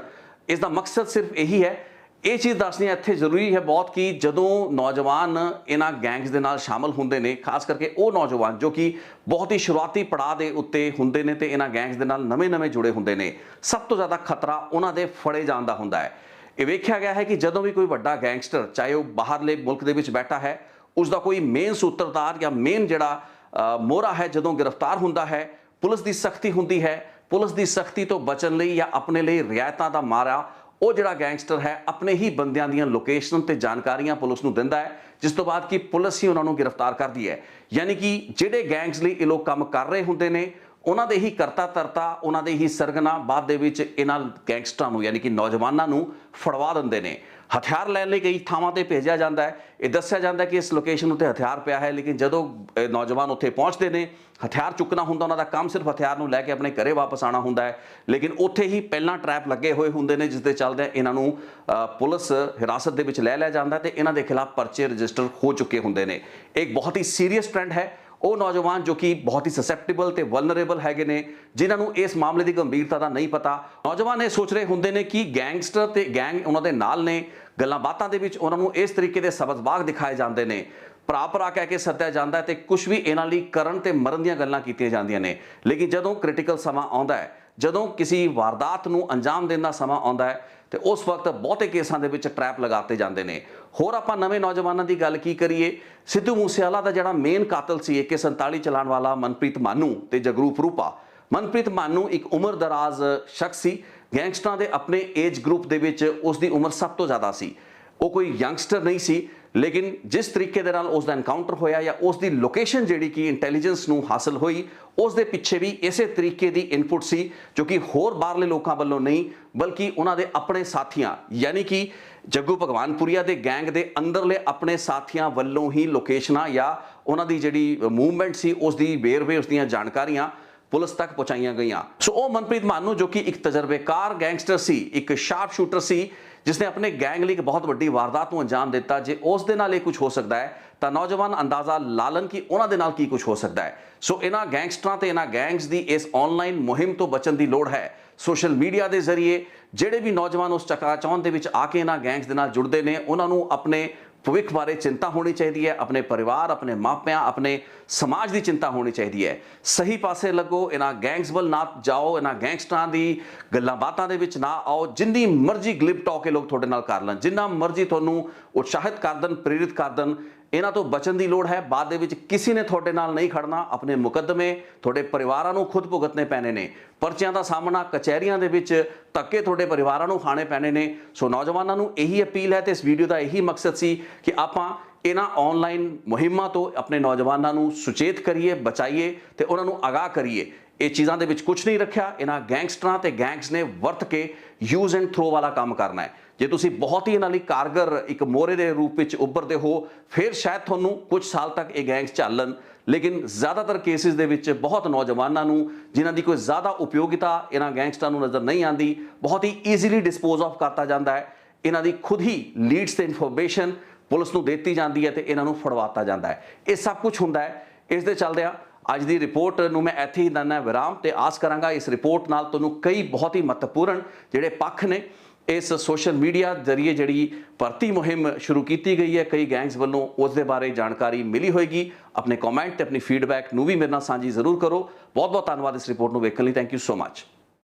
ਇਸ ਦਾ ਮਕਸਦ ਸਿਰਫ ਇਹੀ ਹੈ। ਇਹ ਚੀਜ਼ ਦੱਸਣੀ ਇੱਥੇ ਜ਼ਰੂਰੀ ਹੈ ਬਹੁਤ ਕਿ ਜਦੋਂ ਨੌਜਵਾਨ ਇਹਨਾਂ ਗੈਂਗਸ ਦੇ ਨਾਲ ਸ਼ਾਮਲ ਹੁੰਦੇ ਨੇ, ਖਾਸ ਕਰਕੇ ਉਹ ਨੌਜਵਾਨ ਜੋ ਕਿ ਬਹੁਤ ਹੀ ਸ਼ੁਰੂਆਤੀ ਪੜਾਅ ਦੇ ਉੱਤੇ ਹੁੰਦੇ ਨੇ ਤੇ ਇਹਨਾਂ ਗੈਂਗਸ ਦੇ ਨਾਲ ਨਵੇਂ ਜੁੜੇ ਹੁੰਦੇ ਨੇ, ਸਭ ਤੋਂ ਜ਼ਿਆਦਾ ਖਤਰਾ ਉਹਨਾਂ ਦੇ ਫੜੇ ਜਾਣ ਦਾ ਹੁੰਦਾ ਹੈ। ਇਹ ਵੇਖਿਆ ਗਿਆ ਹੈ ਕਿ ਜਦੋਂ ਵੀ ਕੋਈ ਵੱਡਾ ਗੈਂਗਸਟਰ, ਚਾਹੇ ਉਹ ਬਾਹਰਲੇ ਮੁਲਕ ਦੇ ਵਿੱਚ ਬੈਠਾ ਹੈ, ਉਸ ਦਾ ਕੋਈ ਮੇਨ ਸੂਤਰਧਾਰ ਜਾਂ ਮੇਨ ਜਿਹੜਾ ਮੋਹਰਾ ਹੈ, ਜਦੋਂ ਗ੍ਰਿਫਤਾਰ ਹੁੰਦਾ ਹੈ, ਪੁਲਿਸ ਦੀ ਸਖਤੀ ਹੁੰਦੀ ਹੈ। ਪੁਲਿਸ ਦੀ ਸਖਤੀ ਤੋਂ ਬਚਣ ਲਈ ਜਾਂ ਆਪਣੇ ਲਈ ਰਿਆਇਤਾਂ ਦਾ ਮਾਰਾ ਉਹ ਜਿਹੜਾ ਗੈਂਗਸਟਰ ਹੈ ਆਪਣੇ ਹੀ ਬੰਦਿਆਂ ਦੀਆਂ ਲੋਕੇਸ਼ਨ ਤੇ ਜਾਣਕਾਰੀਆਂ ਪੁਲਿਸ ਨੂੰ ਦਿੰਦਾ ਹੈ, ਜਿਸ ਤੋਂ ਬਾਅਦ ਕਿ ਪੁਲਿਸ ਹੀ ਉਹਨਾਂ ਨੂੰ ਗ੍ਰਿਫਤਾਰ ਕਰਦੀ ਹੈ। ਯਾਨੀ ਕਿ ਜਿਹੜੇ ਗੈਂਗਸ ਲਈ ਇਹ ਲੋਕ ਕੰਮ ਕਰ ਰਹੇ ਹੁੰਦੇ ਨੇ, ਉਹਨਾਂ ਦੇ ਹੀ ਕਰਤਾ ਧਰਤਾ, ਉਹਨਾਂ ਦੇ ਹੀ ਸਰਗਨਾ ਬਾਅਦ ਦੇ ਵਿੱਚ ਇਹਨਾਂ ਗੈਂਗਸਟਰਾਂ ਨੂੰ ਯਾਨੀ ਕਿ ਨੌਜਵਾਨਾਂ ਨੂੰ ਫੜਵਾ ਦਿੰਦੇ ਨੇ। ਹਥਿਆਰ ਲੈਣ ਲਈ ਕਈ ਥਾਵਾਂ ਤੇ ਭੇਜਿਆ ਜਾਂਦਾ ਹੈ, ਇਹ ਦੱਸਿਆ ਜਾਂਦਾ ਕਿ ਇਸ ਲੋਕੇਸ਼ਨ ਉੱਤੇ ਹਥਿਆਰ ਪਿਆ ਹੈ, ਲੇਕਿਨ ਜਦੋਂ ਨੌਜਵਾਨ ਉੱਥੇ ਪਹੁੰਚਦੇ ਨੇ, ਹਥਿਆਰ ਚੁੱਕਣਾ ਹੁੰਦਾ, ਉਹਨਾਂ ਦਾ ਕੰਮ ਸਿਰਫ ਹਥਿਆਰ ਨੂੰ ਲੈ ਕੇ ਆਪਣੇ ਘਰੇ ਵਾਪਸ ਆਉਣਾ ਹੁੰਦਾ ਹੈ, ਲੇਕਿਨ ਉੱਥੇ ਹੀ ਪਹਿਲਾਂ ਟਰੈਪ ਲੱਗੇ ਹੋਏ ਹੁੰਦੇ ਨੇ ਜਿਸ ਦੇ ਚੱਲਦੇ ਇਹਨਾਂ ਨੂੰ ਪੁਲਿਸ ਹਿਰਾਸਤ ਦੇ ਵਿੱਚ ਲੈ ਲਿਆ ਜਾਂਦਾ ਤੇ ਇਹਨਾਂ ਦੇ ਖਿਲਾਫ ਪਰਚੇ ਰਜਿਸਟਰ ਹੋ ਚੁੱਕੇ ਹੁੰਦੇ ਨੇ। ਇੱਕ ਬਹੁਤ ਹੀ ਸੀਰੀਅਸ ਟ੍ਰੈਂਡ ਹੈ। ਉਹ ਨੌਜਵਾਨ ਜੋ ਕਿ ਬਹੁਤ ਹੀ ਸਸੈਪਟੇਬਲ ਤੇ ਵਲਨਰੇਬਲ ਹੈਗੇ ਨੇ, ਜਿਨ੍ਹਾਂ ਨੂੰ ਇਸ ਮਾਮਲੇ ਦੀ ਗੰਭੀਰਤਾ ਦਾ ਨਹੀਂ ਪਤਾ, ਨੌਜਵਾਨ ਇਹ ਸੋਚ ਰਹੇ ਹੁੰਦੇ ਨੇ ਕਿ ਗੈਂਗਸਟਰ ਤੇ ਗੈਂਗ ਉਹਨਾਂ ਦੇ ਨਾਲ ਨੇ। ਗੱਲਾਂ ਬਾਤਾਂ ਦੇ ਵਿੱਚ ਉਹਨਾਂ ਨੂੰ ਇਸ ਤਰੀਕੇ ਦੇ ਸਬਜ਼-ਬਾਗ ਦਿਖਾਏ ਜਾਂਦੇ ਨੇ, ਭਰਾ ਕਹਿ ਕੇ ਸੱਦਿਆ ਜਾਂਦਾ ਤੇ ਕੁਝ ਵੀ ਇਹਨਾਂ ਲਈ ਕਰਨ ਤੇ ਮਰਨ ਦੀਆਂ ਗੱਲਾਂ ਕੀਤੀਆਂ ਜਾਂਦੀਆਂ ਨੇ। ਲੇਕਿਨ ਜਦੋਂ ਕ੍ਰਿਟੀਕਲ ਸਮਾਂ ਆਉਂਦਾ ਹੈ, ਜਦੋਂ ਕਿਸੇ ਵਾਰਦਾਤ ਨੂੰ ਅੰਜਾਮ ਦੇਣ ਦਾ ਸਮਾਂ ਆਉਂਦਾ ਹੈ ਤੇ ਉਸ ਵਕਤ ਬਹੁਤੇ ਕੇਸਾਂ ਦੇ ਵਿੱਚ ਟਰੈਪ ਲਗਾਤੇ ਜਾਂਦੇ ਨੇ। ਹੋਰ ਆਪਾਂ ਨਵੇਂ ਨੌਜਵਾਨਾਂ ਦੀ ਗੱਲ ਕੀ ਕਰੀਏ, ਸਿੱਧੂ ਮੂਸੇਵਾਲਾ ਦਾ ਜਿਹੜਾ ਮੇਨ ਕਾਤਲ ਸੀ AK-47 ਚਲਾਉਣ ਵਾਲਾ ਮਨਪ੍ਰੀਤ ਮਾਨੂ ਤੇ ਜਗਰੂਪ ਰੂਪਾ। ਮਨਪ੍ਰੀਤ ਮਾਨੂ ਇੱਕ ਉਮਰਦਰਾਜ਼ ਸ਼ਖਸ ਸੀ, ਗੈਂਗਸਟਰਾਂ ਦੇ ਆਪਣੇ ਏਜ ਗਰੁੱਪ ਦੇ ਵਿੱਚ ਉਸ ਦੀ ਉਮਰ ਸਭ ਤੋਂ ਜ਼ਿਆਦਾ ਸੀ। ਉਹ ਕੋਈ ਯੰਗਸਟਰ ਨਹੀਂ ਸੀ, ਲੇਕਿਨ ਜਿਸ ਤਰੀਕੇ ਦੇ ਨਾਲ ਉਸ ਦਾ ਐਨਕਾਊਂਟਰ ਹੋਇਆ ਜਾਂ ਉਸ ਦੀ ਲੋਕੇਸ਼ਨ ਜਿਹੜੀ ਕਿ ਇੰਟੈਲੀਜੈਂਸ ਨੂੰ ਹਾਸਲ ਹੋਈ, ਉਸ ਦੇ ਪਿੱਛੇ ਵੀ ਇਸੇ ਤਰੀਕੇ ਦੀ ਇਨਪੁਟ ਸੀ ਜੋ ਕਿ ਹੋਰ ਬਾਹਰਲੇ ਲੋਕਾਂ ਵੱਲੋਂ ਨਹੀਂ ਬਲਕਿ ਉਹਨਾਂ ਦੇ ਆਪਣੇ ਸਾਥੀਆਂ ਯਾਨੀ ਕਿ ਜੱਗੂ ਭਗਵਾਨਪੁਰੀਆ ਦੇ ਗੈਂਗ ਦੇ ਅੰਦਰਲੇ ਆਪਣੇ ਸਾਥੀਆਂ ਵੱਲੋਂ ਹੀ ਲੋਕੇਸ਼ਨਾਂ ਜਾਂ ਉਹਨਾਂ ਦੀ ਜਿਹੜੀ ਮੂਵਮੈਂਟ ਸੀ ਉਸ ਦੀ ਵੇਰਵੇ, ਉਸ ਦੀਆਂ ਜਾਣਕਾਰੀਆਂ ਪੁਲਿਸ ਤੱਕ ਪਹੁੰਚਾਈਆਂ ਗਈਆਂ। ਸੋ ਉਹ ਮਨਪ੍ਰੀਤ ਮਾਨੂ ਜੋ ਕਿ ਇੱਕ ਤਜਰਬੇਕਾਰ ਗੈਂਗਸਟਰ ਸੀ, ਇੱਕ ਸ਼ਾਰਪ ਸ਼ੂਟਰ ਸੀ, ਜਿਸਨੇ ਆਪਣੇ ਗੈਂਗ ਲਈ ਇੱਕ ਬਹੁਤ ਵੱਡੀ ਵਾਰਦਾਤ ਨੂੰ ਅੰਜਾਮ ਦਿੱਤਾ। ਜੇ ਉਸ ਦੇ ਨਾਲ ਇਹ ਕੁਝ ਹੋ ਸਕਦਾ ਹੈ ਤਾਂ ਨੌਜਵਾਨ ਅੰਦਾਜ਼ਾ ਲਾ ਲੈਣ ਕਿ ਉਹਨਾਂ ਦੇ ਨਾਲ ਕੀ ਕੁਝ ਹੋ ਸਕਦਾ ਹੈ। ਸੋ ਇਹਨਾਂ ਗੈਂਗਸਟਰਾਂ ਤੇ ਇਹਨਾਂ ਗੈਂਗਸ ਦੀ ਇਸ ਆਨਲਾਈਨ ਮੁਹਿੰਮ ਤੋਂ ਬਚਣ ਦੀ ਲੋੜ ਹੈ। ਸੋਸ਼ਲ ਮੀਡੀਆ ਦੇ ਜ਼ਰੀਏ ਜਿਹੜੇ ਵੀ ਨੌਜਵਾਨ ਉਸ ਚਕਾਚੌਂਧ ਦੇ ਵਿੱਚ ਆ ਕੇ ਇਹਨਾਂ ਗੈਂਗਸ ਦੇ ਨਾਲ ਜੁੜਦੇ ਨੇ, ਉਹਨਾਂ ਨੂੰ ਆਪਣੇ ਭਵਿੱਖ ਬਾਰੇ ਚਿੰਤਾ ਹੋਣੀ ਚਾਹੀਦੀ ਹੈ, ਆਪਣੇ ਪਰਿਵਾਰ, ਆਪਣੇ ਮਾਪਿਆਂ, ਆਪਣੇ ਸਮਾਜ ਦੀ ਚਿੰਤਾ ਹੋਣੀ ਚਾਹੀਦੀ ਹੈ। ਸਹੀ ਪਾਸੇ ਲੱਗੋ, ਇਹਨਾਂ ਗੈਂਗਸ ਵੱਲ ਨਾ ਜਾਓ, ਇਹਨਾਂ ਗੈਂਗਸਟਰਾਂ ਦੀ ਗੱਲਾਂ ਬਾਤਾਂ ਦੇ ਵਿੱਚ ਨਾ ਆਓ। ਜਿੰਨੀ ਮਰਜ਼ੀ ਗਲਿਪ ਟਾਕ ਇਹ ਲੋਕ ਤੁਹਾਡੇ ਨਾਲ ਕਰ ਲੈਣ, ਜਿੰਨਾ ਮਰਜ਼ੀ ਤੁਹਾਨੂੰ ਉਤਸ਼ਾਹਿਤ ਕਰ ਦੇਣ, ਪ੍ਰੇਰਿਤ ਕਰ ਦੇਣ, ਇਹਨਾਂ ਤੋਂ ਬਚਣ ਦੀ ਲੋੜ ਹੈ। ਬਾਅਦ ਦੇ ਵਿੱਚ ਕਿਸੇ ਨੇ ਤੁਹਾਡੇ ਨਾਲ ਨਹੀਂ ਖੜਨਾ। ਆਪਣੇ ਮੁਕੱਦਮੇ ਤੁਹਾਡੇ ਪਰਿਵਾਰਾਂ ਨੂੰ ਖੁਦ ਭੁਗਤਣੇ ਪੈਣੇ ਨੇ। ਪਰਚਿਆਂ ਦਾ ਸਾਹਮਣਾ ਕਚਹਿਰੀਆਂ ਦੇ ਵਿੱਚ ਧੱਕੇ ਤੁਹਾਡੇ ਪਰਿਵਾਰਾਂ ਨੂੰ ਖਾਣੇ ਪੈਣੇ ਨੇ। ਸੋ ਨੌਜਵਾਨਾਂ ਨੂੰ ਇਹੀ ਅਪੀਲ ਹੈ ਤੇ ਇਸ ਵੀਡੀਓ ਦਾ ਇਹੀ ਮਕਸਦ ਸੀ ਕਿ ਆਪਾਂ ਇਹਨਾਂ ਆਨਲਾਈਨ ਮੁਹਿੰਮਾਂ ਤੋਂ ਆਪਣੇ ਨੌਜਵਾਨਾਂ ਨੂੰ ਸੁਚੇਤ ਕਰੀਏ, ਬਚਾਈਏ ਤੇ ਉਹਨਾਂ ਨੂੰ ਆਗਾਹ ਕਰੀਏ। ਇਹ ਚੀਜ਼ਾਂ ਦੇ ਵਿੱਚ ਕੁਝ ਨਹੀਂ ਰੱਖਿਆ। ਇਹਨਾਂ ਗੈਂਗਸਟਰਾਂ ਤੇ ਗੈਂਗਸ ਨੇ ਵਰਤ ਕੇ ਯੂਜ਼ ਐਂਡ ਥਰੋ ਵਾਲਾ ਕੰਮ ਕਰਨਾ ਹੈ। ਜੇ ਤੁਸੀਂ ਬਹੁਤ ਹੀ ਇਹਨਾਂ ਲਈ ਕਾਰਗਰ ਇੱਕ ਮੋਹਰੇ ਦੇ ਰੂਪ ਵਿੱਚ ਉੱਭਰਦੇ ਹੋ, ਫਿਰ ਸ਼ਾਇਦ ਤੁਹਾਨੂੰ ਕੁਝ ਸਾਲ ਤੱਕ ਇਹ ਗੈਂਗਸ ਝੱਲਣ। ਲੇਕਿਨ ਜ਼ਿਆਦਾਤਰ ਕੇਸਿਸ ਦੇ ਵਿੱਚ ਬਹੁਤ ਨੌਜਵਾਨਾਂ ਨੂੰ ਜਿਨ੍ਹਾਂ ਦੀ ਕੋਈ ਜ਼ਿਆਦਾ ਉਪਯੋਗਿਤਾ ਇਹਨਾਂ ਗੈਂਗਸਟਰਾਂ ਨੂੰ ਨਜ਼ਰ ਨਹੀਂ ਆਉਂਦੀ, ਬਹੁਤ ਹੀ ਈਜ਼ੀਲੀ ਡਿਸਪੋਜ਼ ਆਫ ਕਰਤਾ ਜਾਂਦਾ ਹੈ। ਇਹਨਾਂ ਦੀ ਖੁਦ ਹੀ ਲੀਡਸ ਤੇ ਇਨਫੋਰਮੇਸ਼ਨ ਪੁਲਿਸ ਨੂੰ ਦਿੱਤੀ ਜਾਂਦੀ ਹੈ ਤੇ ਇਹਨਾਂ ਨੂੰ ਫੜਵਾਤਾ ਜਾਂਦਾ ਹੈ। ਇਹ ਸਭ ਕੁਝ ਹੁੰਦਾ ਹੈ। ਇਸ ਦੇ ਚੱਲਦਿਆਂ ਅੱਜ ਦੀ ਰਿਪੋਰਟ ਨੂੰ ਮੈਂ ਇੱਥੇ ਹੀ ਦਿੰਦਾ ਵਿਰਾਮ ਤੇ ਆਸ ਕਰਾਂਗਾ ਇਸ ਰਿਪੋਰਟ ਨਾਲ ਤੁਹਾਨੂੰ ਕਈ ਬਹੁਤ ਹੀ ਮਹੱਤਵਪੂਰਨ ਜਿਹੜੇ ਪੱਖ ਨੇ ਇਸ ਸੋਸ਼ਲ ਮੀਡੀਆ ਜ਼ਰੀਏ ਜਿਹੜੀ ਭਰਤੀ ਮੁਹਿੰਮ ਸ਼ੁਰੂ ਕੀਤੀ ਗਈ ਹੈ ਕਈ ਗੈਂਗਸ ਵੱਲੋਂ, ਉਸ ਦੇ ਬਾਰੇ ਜਾਣਕਾਰੀ ਮਿਲੀ ਹੋਏਗੀ। ਆਪਣੇ ਕਮੈਂਟ ਤੇ ਆਪਣੀ ਫੀਡਬੈਕ ਨੂੰ ਵੀ ਮੇਰੇ ਨਾਲ ਸਾਂਝੀ ਜ਼ਰੂਰ ਕਰੋ। ਬਹੁਤ ਬਹੁਤ ਧੰਨਵਾਦ ਇਸ ਰਿਪੋਰਟ ਨੂੰ ਵੇਖਣ ਲਈ। Thank you so much.